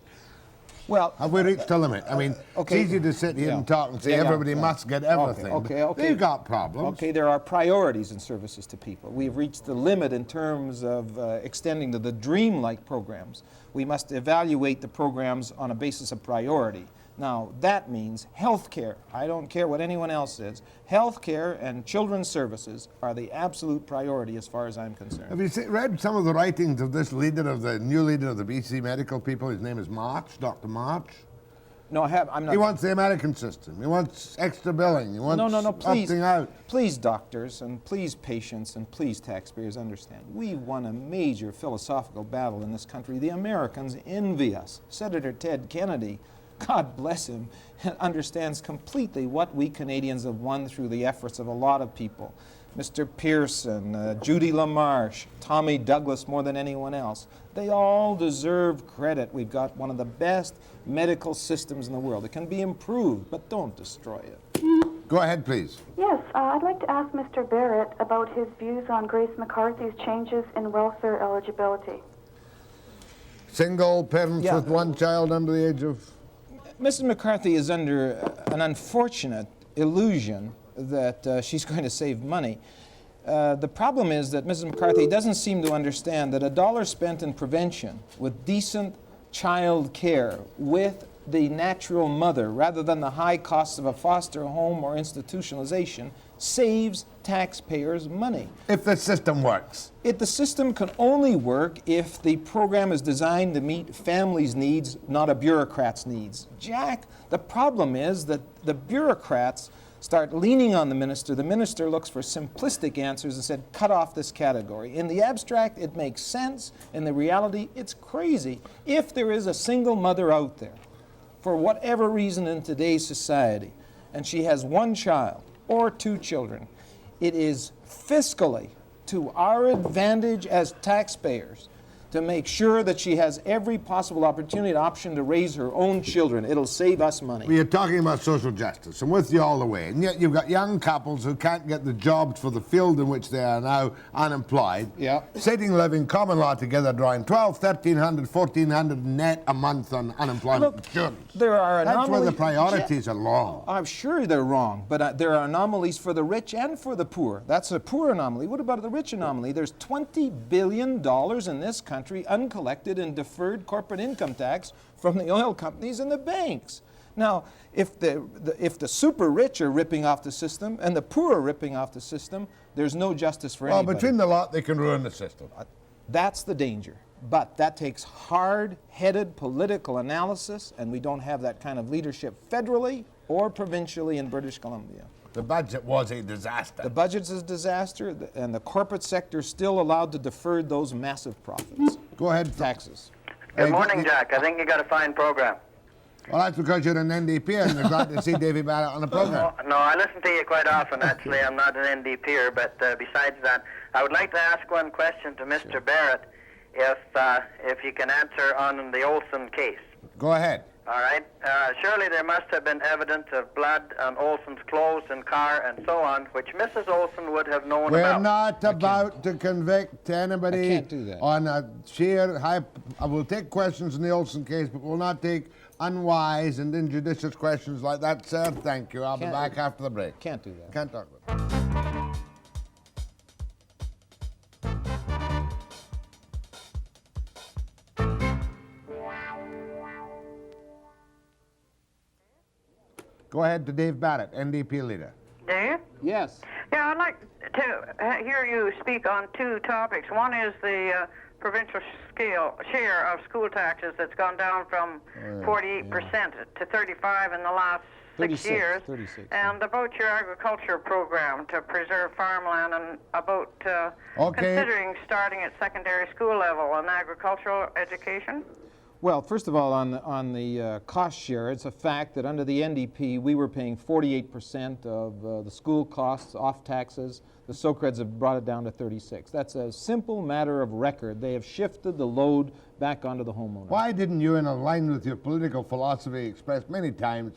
Well, have we reached the limit? I mean, it's easy to sit here and talk and say everybody must get everything. Okay. They've got problems. Okay, there are priorities in services to people. We've reached the limit in terms of extending to the dream-like programs. We must evaluate the programs on a basis of priority. Now, that means health care. I don't care what anyone else says. Health care and children's services are the absolute priority as far as I'm concerned. Have you read some of the writings of this leader, of the new leader of the BC medical people? His name is March, Dr. March. No, I'm not. He wants the American system. He wants extra billing. He wants please, opting out. Please, doctors, and please, patients, and please, taxpayers, understand. We won a major philosophical battle in this country. The Americans envy us. Senator Ted Kennedy, God bless him, understands completely what we Canadians have won through the efforts of a lot of people. Mr. Pearson, Judy LaMarche, Tommy Douglas more than anyone else. They all deserve credit. We've got one of the best medical systems in the world. It can be improved, but don't destroy it. Go ahead, please. Yes, I'd like to ask Mr. Barrett about his views on Grace McCarthy's changes in welfare eligibility. Single parents with one child under the age of... Mrs. McCarthy is under an unfortunate illusion that she's going to save money. The problem is that Mrs. McCarthy doesn't seem to understand that $1 spent in prevention with decent child care with the natural mother, rather than the high costs of a foster home or institutionalization, saves taxpayers money. If the system works. The system can only work if the program is designed to meet families' needs, not a bureaucrat's needs. Jack, the problem is that the bureaucrats start leaning on the minister. The minister looks for simplistic answers and said, cut off this category. In the abstract, it makes sense. In the reality, it's crazy. If there is a single mother out there, for whatever reason in today's society, and she has one child or two children, it is fiscally to our advantage as taxpayers to make sure that she has every possible opportunity and option to raise her own children. It'll save us money. We are talking about social justice. I'm with you all the way. And yet you've got young couples who can't get the jobs for the field in which they are now unemployed. Yeah. Sitting, living common law together, drawing $1,200, $1,300, $1,400 net a month on unemployment insurance. There are anomalies. That's where the priorities are wrong. I'm sure they're wrong, but there are anomalies for the rich and for the poor. That's a poor anomaly. What about the rich anomaly? There's $20 billion in this country uncollected in deferred corporate income tax from the oil companies and the banks. Now, if the super rich are ripping off the system and the poor are ripping off the system, there's no justice for Well, anybody. between the lot, they can ruin the system. That's the danger. But that takes hard-headed political analysis, and we don't have that kind of leadership federally or provincially in British Columbia. The budget was a disaster. The budget's a disaster, and the corporate sector is still allowed to defer those massive profits. Go ahead. Taxes. Good morning, Jack. I think you got a fine program. Well, that's because you're an NDP and you're glad to see Davy Barrett on the program. No, I listen to you quite often. Actually, I'm not an NDPer, but besides that, I would like to ask one question to Mr. Barrett, if you can answer on the Olson case. Go ahead. All right. Surely there must have been evidence of blood on Olson's clothes and car and so on, which Mrs. Olson would have known We're about. not about to convict anybody I can't do that. on a sheer high. I will take questions in the Olson case, but will not take unwise and injudicious questions like that, sir. Thank you. I'll be back after the break. Can't do that. Can't talk about it. Go ahead to Dave Barrett, NDP leader. Do you? Yes. Yeah, I'd like to hear you speak on two topics. One is the provincial share of school taxes that's gone down from 48% to 35 in the last 6 years. 36. And about your agriculture program to preserve farmland, and about considering starting at secondary school level an agricultural education. Well, first of all, on the cost share, it's a fact that under the NDP, we were paying 48% of the school costs off taxes. The Socreds have brought it down to 36. That's a simple matter of record. They have shifted the load back onto the homeowner. Why didn't you, in line with your political philosophy expressed many times,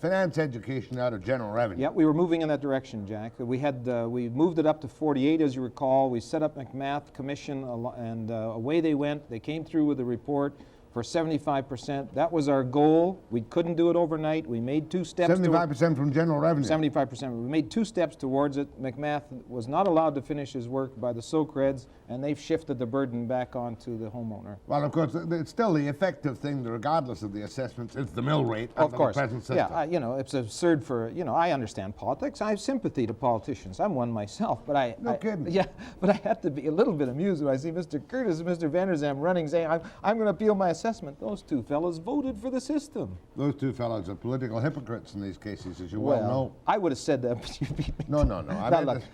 finance education out of general revenue? Yeah, we were moving in that direction, Jack. We moved it up to 48, as you recall. We set up McMath Commission, and away they went. They came through with a report for 75%. That was our goal. We couldn't do it overnight. We made 2 steps. 75% from general revenue. 75%. We made 2 steps towards it. McMath was not allowed to finish his work by the Socreds, and they've shifted the burden back onto the homeowner. Well, of course, it's still the effective thing, regardless of the assessments. It's the mill rate Of under course. the present system. Yeah, it's absurd for, I understand politics. I have sympathy to politicians. I'm one myself, but No kidding. Yeah, but I have to be a little bit amused when I see Mr. Curtis and Mr. Van der Zam running, saying, I'm going to appeal my assessment. Those two fellas voted for the system. Those two fellows are political hypocrites in these cases, as you well know. I would have said that, but you beat me. No.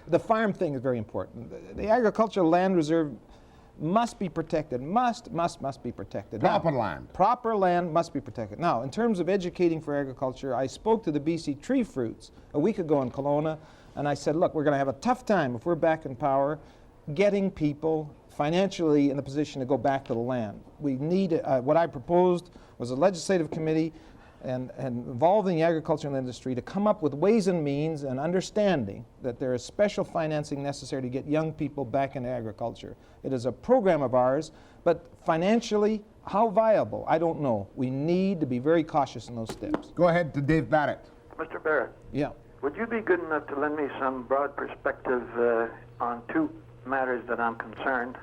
The farm thing is very important. The agricultural land reserve must be protected. Must be protected. Proper land. Proper land must be protected. Now, in terms of educating for agriculture, I spoke to the BC Tree Fruits a week ago in Kelowna, and I said, look, we're going to have a tough time if we're back in power getting people financially in the position to go back to the land. We need, what I proposed was a legislative committee and involving the agricultural industry to come up with ways and means and understanding that there is special financing necessary to get young people back into agriculture. It is a program of ours, but financially, how viable? I don't know. We need to be very cautious in those steps. Go ahead to Dave Barrett. Mr. Barrett, Yeah. would you be good enough to lend me some broad perspective on two matters that I'm concerned?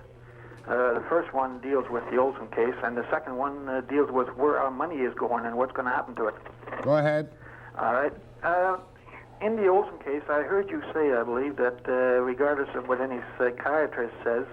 The first one deals with the Olson case, and the second one deals with where our money is going and what's going to happen to it. Go ahead. All right. In the Olson case, I heard you say, I believe, that regardless of what any psychiatrist says,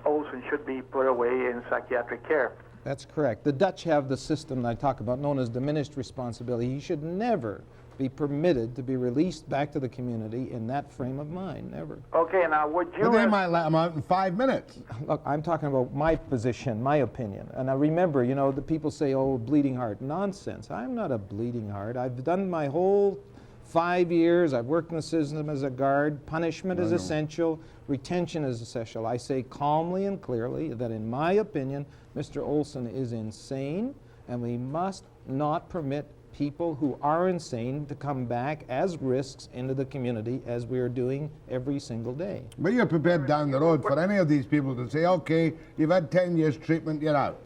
Olson should be put away in psychiatric care. That's correct. The Dutch have the system that I talk about known as diminished responsibility. He should never be permitted to be released back to the community in that frame of mind, never. Okay, now would you... But they might let him out in 5 minutes. Look, I'm talking about my position, my opinion. And I remember, the people say, oh, bleeding heart. Nonsense. I'm not a bleeding heart. I've done my whole 5 years. I've worked in the system as a guard. Punishment is essential. Retention is essential. I say calmly and clearly that, in my opinion, Mr. Olson is insane, and we must not permit people who are insane to come back as risks into the community, as we are doing every single day. But you're prepared down the road for any of these people to say, okay, you've had 10 years treatment, you're out.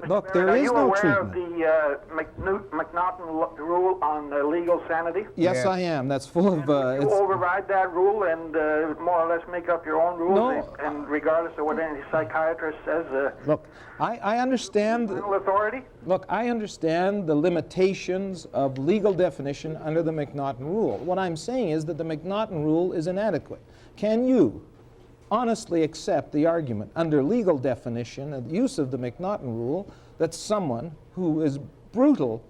Look, Barrett, there is no treatment. Are you aware of the McNaughton rule on legal sanity? Yes, I am. That's full of... Would you override that rule and more or less make up your own rules? No. And regardless of what any psychiatrist says... Look, I understand... Final authority? Look, I understand the limitations of legal definition under the McNaughton rule. What I'm saying is that the McNaughton rule is inadequate. Can you honestly accept the argument under legal definition and use of the McNaughton rule that someone who is brutal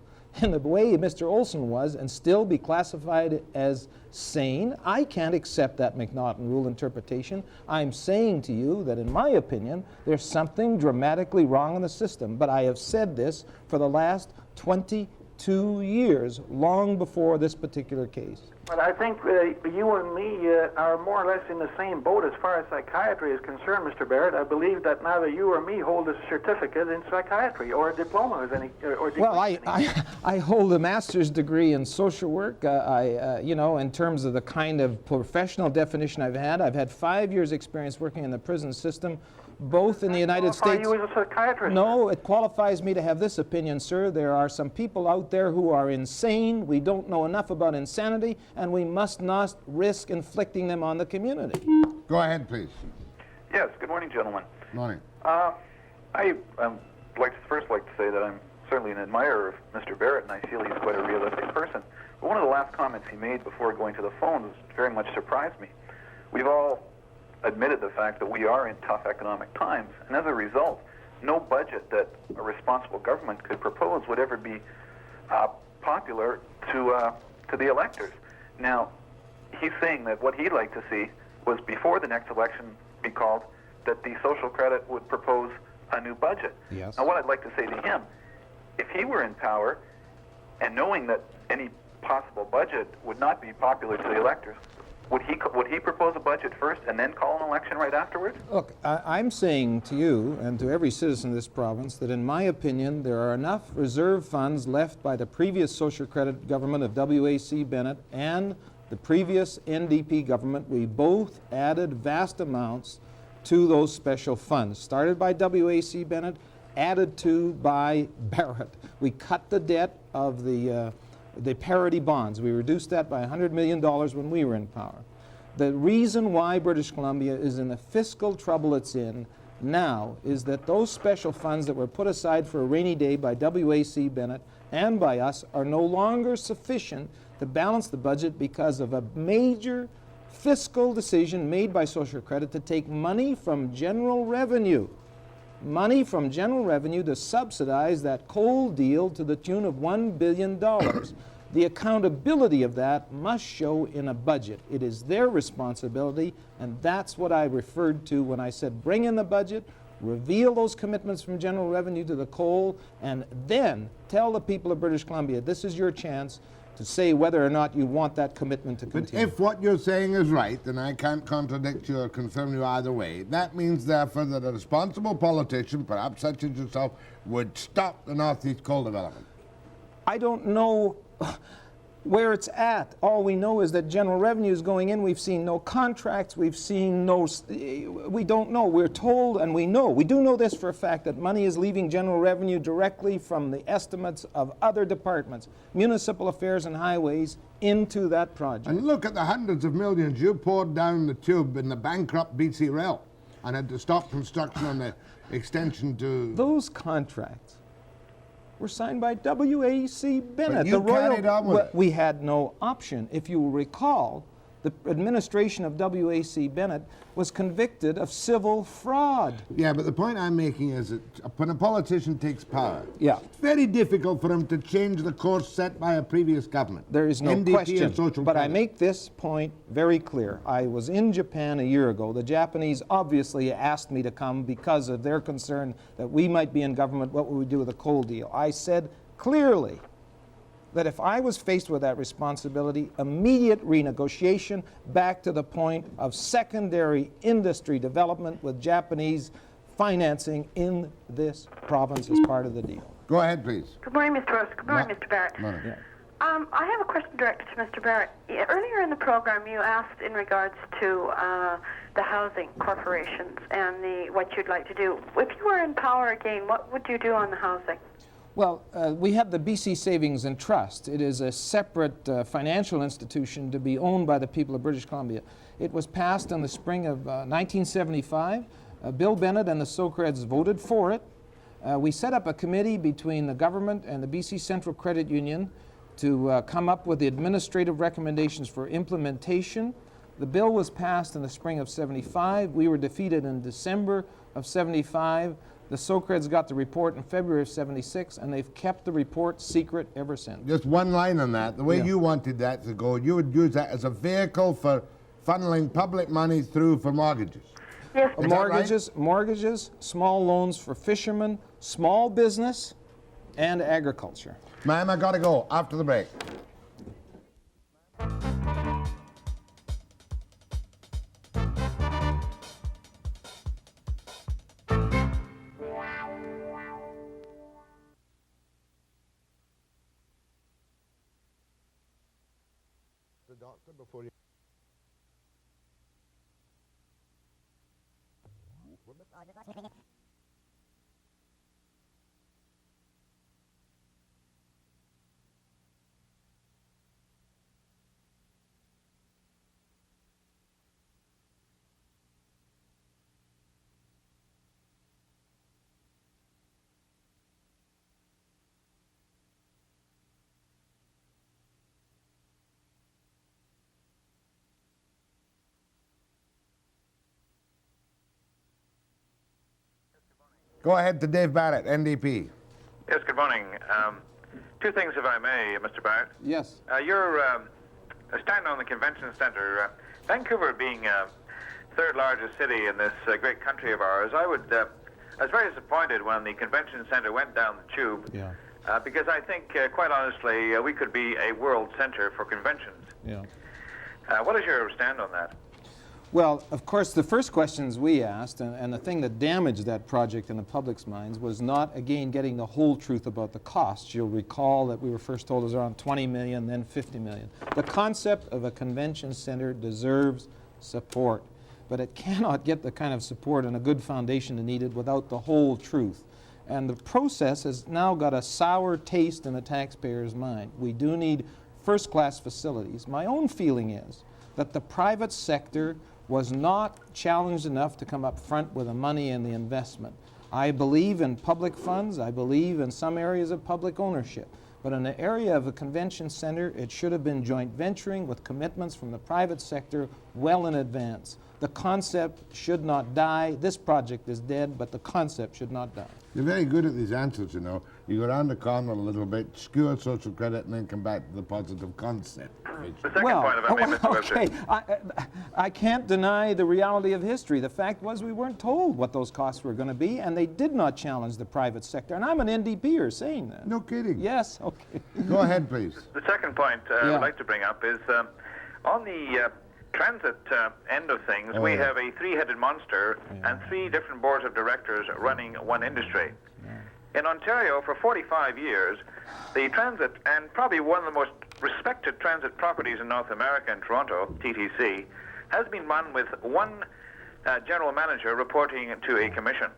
in the way Mr. Olson was and still be classified as sane? I can't accept that McNaughton rule interpretation. I'm saying to you that in my opinion there's something dramatically wrong in the system, but I have said this for the last 22 years, long before this particular case. But I think you and me are more or less in the same boat as far as psychiatry is concerned, Mr. Barrett. I believe that neither you or me hold a certificate in psychiatry or a diploma as any. Well, I hold a master's degree in social work. You know, in terms of the kind of professional definition I've had 5 years' experience working in the prison system, both in the United States. You as a psychiatrist? No, it qualifies me to have this opinion, sir. There are some people out there who are insane. We don't know enough about insanity, and we must not risk inflicting them on the community. Go ahead, please. Yes, good morning, gentlemen. Morning. I'd first like to say that I'm certainly an admirer of Mr. Barrett, and I feel he's quite a realistic person. But one of the last comments he made before going to the phone very much surprised me. We've all admitted the fact that we are in tough economic times, and as a result, no budget that a responsible government could propose would ever be popular to the electors. Now, he's saying that what he'd like to see was before the next election be called, that the social credit would propose a new budget. Yes. Now, what I'd like to say to him, if he were in power, and knowing that any possible budget would not be popular to the electors, would he propose a budget first and then call an election right afterwards? Look, I'm saying to you and to every citizen of this province that in my opinion there are enough reserve funds left by the previous social credit government of W.A.C. Bennett and the previous NDP government. We both added vast amounts to those special funds, started by W.A.C. Bennett, added to by Barrett. We cut the debt of the parity bonds. We reduced that by $100 million when we were in power. The reason why British Columbia is in the fiscal trouble it's in now is that those special funds that were put aside for a rainy day by W.A.C. Bennett and by us are no longer sufficient to balance the budget because of a major fiscal decision made by social credit to take money from general revenue. Money from general revenue to subsidize that coal deal to the tune of $1 billion. The accountability of that must show in a budget. It is their responsibility, and that's what I referred to when I said bring in the budget, reveal those commitments from general revenue to the coal, and then tell the people of British Columbia this is your chance to say whether or not you want that commitment to continue. But if what you're saying is right, then I can't contradict you or confirm you either way. That means, therefore, that a responsible politician, perhaps such as yourself, would stop the Northeast coal development. I don't know where it's at. All we know is that general revenue is going in. We've seen no contracts. We've seen no... We don't know. We're told, and we know. We do know this for a fact, that money is leaving general revenue directly from the estimates of other departments, municipal affairs and highways, into that project. And look at the hundreds of millions you poured down the tube in the bankrupt BC Rail and had to stop construction on the extension to... Those contracts were signed by W.A.C. Bennett. But you carried on with it. We had no option. If you recall, the administration of W.A.C. Bennett was convicted of civil fraud. Yeah, but the point I'm making is that when a politician takes power, yeah, it's very difficult for him to change the course set by a previous government. There is no NDP question. But I make this point very clear. I was in Japan a year ago. The Japanese obviously asked me to come because of their concern that we might be in government. What would we do with a coal deal? I said clearly that if I was faced with that responsibility, immediate renegotiation back to the point of secondary industry development with Japanese financing in this province as part of the deal. Go ahead, please. Good morning, Mr. Ross. Good morning, Mr. Barrett. Morning. Yeah. I have a question directed to Mr. Barrett. Earlier in the program, you asked in regards to the housing corporations and what you'd like to do. If you were in power again, what would you do on the housing? Well, we have the BC Savings and Trust. It is a separate financial institution to be owned by the people of British Columbia. It was passed in the spring of 1975. Bill Bennett and the Socreds voted for it. We set up a committee between the government and the BC Central Credit Union to come up with the administrative recommendations for implementation. The bill was passed in the spring of 75. We were defeated in December of 75. The Socreds got the report in February of 76, and they've kept the report secret ever since. Just one line on that. The way you wanted that to go, you would use that as a vehicle for funneling public money through for mortgages. Yes. Mortgages, small loans for fishermen, small business, and agriculture. Ma'am, I gotta go after the break. The doctor before you. Go ahead to Dave Barrett, NDP. Yes, good morning. Two things, if I may, Mr. Barrett. Yes. You're standing on the convention center. Vancouver being third largest city in this great country of ours, I was very disappointed when the convention center went down the tube. Yeah. Because I think, quite honestly, we could be a world center for conventions. Yeah. What is your stand on that? Well, of course, the first questions we asked, and the thing that damaged that project in the public's minds, was not, again, getting the whole truth about the costs. You'll recall that we were first told it was around 20 million, then 50 million. The concept of a convention center deserves support, but it cannot get the kind of support and a good foundation needed without the whole truth. And the process has now got a sour taste in the taxpayer's mind. We do need first-class facilities. My own feeling is that the private sector was not challenged enough to come up front with the money and the investment. I believe in public funds. I believe in some areas of public ownership. But in the area of a convention center, it should have been joint venturing with commitments from the private sector well in advance. The concept should not die. This project is dead, but the concept should not die. You're very good at these answers, you know. You go around the corner a little bit, skewer social credit, and then come back to the positive concept. The second point, if I may, Mr. Webster. Okay. I can't deny the reality of history. The fact was we weren't told what those costs were going to be, and they did not challenge the private sector. And I'm an NDPer saying that. No kidding. Yes, okay. Go ahead, please. The second point I would like to bring up is on the transit end of things, we have a three-headed monster and three different boards of directors running one industry. In Ontario, for 45 years, the transit, and probably one of the most respected transit properties in North America, in Toronto, TTC, has been run with one general manager reporting to a commission.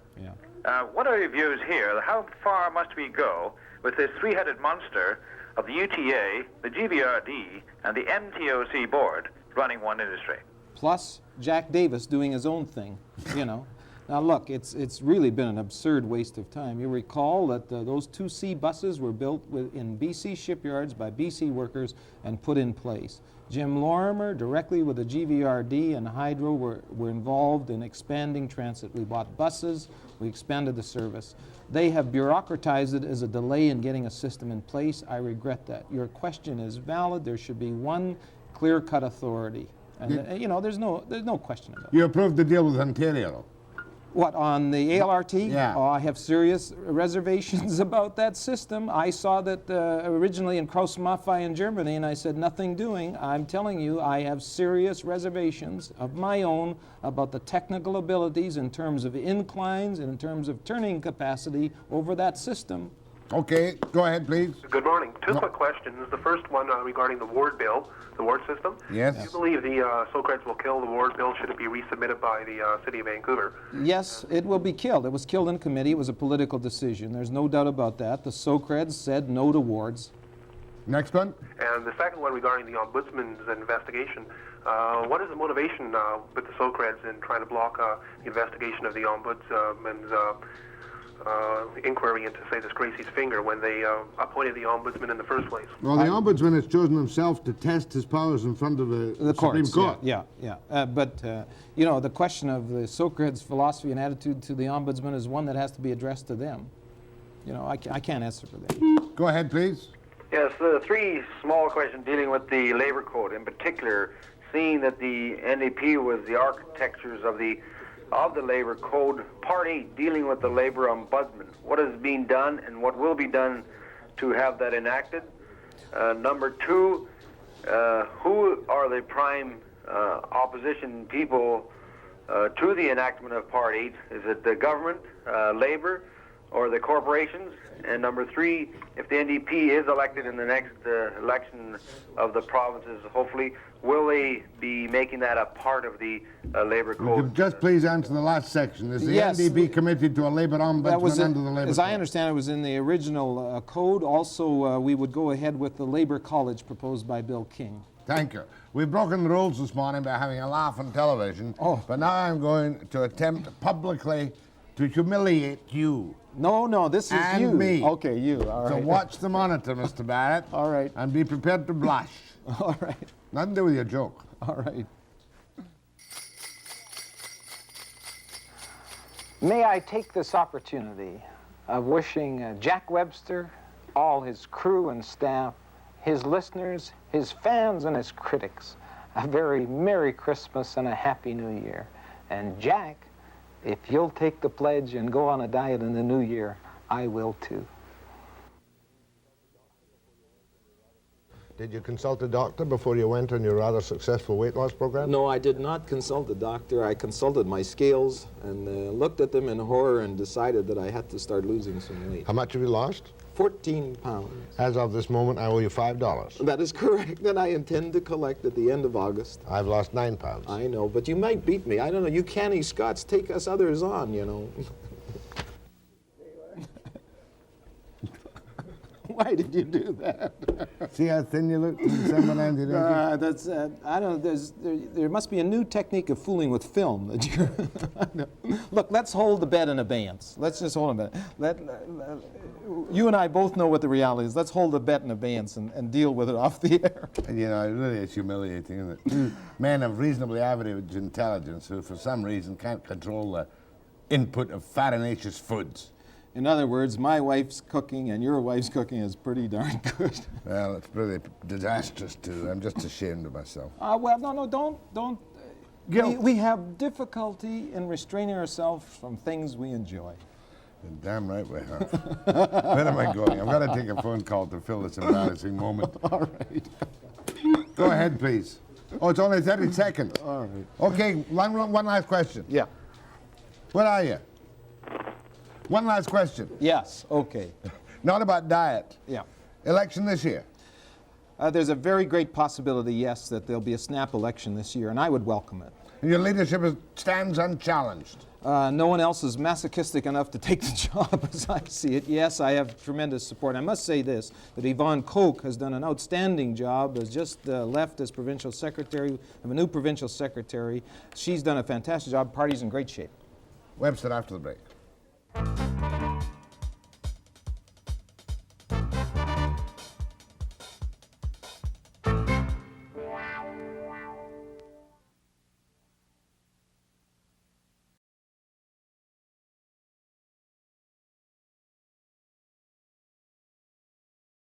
What are your views here? How far must we go with this three-headed monster of the UTA, the GBRD, and the MTOC board running one industry? Plus Jack Davis doing his own thing, you know. Now look, it's really been an absurd waste of time. You recall that those 2C buses were built in BC shipyards by BC workers and put in place. Jim Lorimer, directly with the GVRD and Hydro, were involved in expanding transit. We bought buses, we expanded the service. They have bureaucratized it as a delay in getting a system in place. I regret that. Your question is valid. There should be one clear-cut authority. And you know, there's no question about it. You approved the deal with Ontario. What, on the ALRT? Yeah. Oh, I have serious reservations about that system. I saw that originally in Kraus-Maffei in Germany, and I said, nothing doing. I'm telling you, I have serious reservations of my own about the technical abilities in terms of inclines and in terms of turning capacity over that system. Okay, go ahead, please. Good morning. Two quick questions. The first one regarding the ward bill, the ward system. Yes. Do you believe the Socreds will kill the ward bill? Should it be resubmitted by the City of Vancouver? Yes, it will be killed. It was killed in committee. It was a political decision. There's no doubt about that. The Socreds said no to wards. Next one. And the second one regarding the Ombudsman's investigation. What is the motivation with the Socreds in trying to block the investigation of the Ombudsman's inquiry into, say, this Gracie's finger when they appointed the Ombudsman in the first place? Well, the Ombudsman has chosen himself to test his powers in front of the Supreme Court. Yeah. But, you know, the question of the Socreds' philosophy and attitude to the Ombudsman is one that has to be addressed to them. You know, I can't answer for them. Go ahead, please. Yes, three small questions dealing with the labor code. In particular, seeing that the NDP was the architectures of the labor code, Part 8 dealing with the labor ombudsman. What is being done and what will be done to have that enacted? Number two, who are the prime opposition people to the enactment of Part 8? Is it the government, labor, or the corporations? And number three, if the NDP is elected in the next election of the provinces, hopefully, will they be making that a part of the labor code? Could just please answer the last section. Is the NDP committed to a labor ombudsman under the labor code? As I understand, it was in the original code. Also, we would go ahead with the labor college proposed by Bill King. Thank you. We've broken the rules this morning by having a laugh on television. But now I'm going to attempt publicly to humiliate you. No, this is and you. Me. Okay, you. All right. So watch the monitor, Mr. Barrett. All right. And be prepared to blush. All right. Nothing to do with your joke. All right. May I take this opportunity of wishing Jack Webster, all his crew and staff, his listeners, his fans, and his critics a very Merry Christmas and a Happy New Year. And Jack, if you'll take the pledge and go on a diet in the new year, I will too. Did you consult a doctor before you went on your rather successful weight loss program? No, I did not consult a doctor. I consulted my scales and looked at them in horror and decided that I had to start losing some weight. How much have you lost? 14 pounds. As of this moment, I owe you $5. That is correct, and I intend to collect at the end of August. I've lost 9 pounds. I know, but you might beat me. I don't know. You canny Scots take us others on, you know. Why did you do that? See how thin you look in December 1980? I don't know, there must be a new technique of fooling with film. That Look, let's hold the bet in abeyance. Let's just hold a bet. You and I both know what the reality is. Let's hold the bet in abeyance and deal with it off the air. You know, it really is humiliating, isn't it? Two men of reasonably average intelligence who, for some reason, can't control the input of farinaceous foods. In other words, my wife's cooking and your wife's cooking is pretty darn good. Well, it's pretty disastrous, too. I'm just ashamed of myself. Well, no, don't. We have difficulty in restraining ourselves from things we enjoy. You're damn right we have. Where am I going? I've got to take a phone call to fill this embarrassing moment. All right. Go ahead, please. Oh, it's only 30 seconds. All right. Okay, one last question. Yeah. Where are you? One last question. Yes, okay. Not about diet. Yeah. Election this year. There's a very great possibility, yes, that there'll be a snap election this year, and I would welcome it. And your leadership stands unchallenged. No one else is masochistic enough to take the job as I see it. Yes, I have tremendous support. I must say this, that Yvonne Koch has done an outstanding job, has just left as provincial secretary. We have a new provincial secretary. She's done a fantastic job. Party's in great shape. Webster after the break.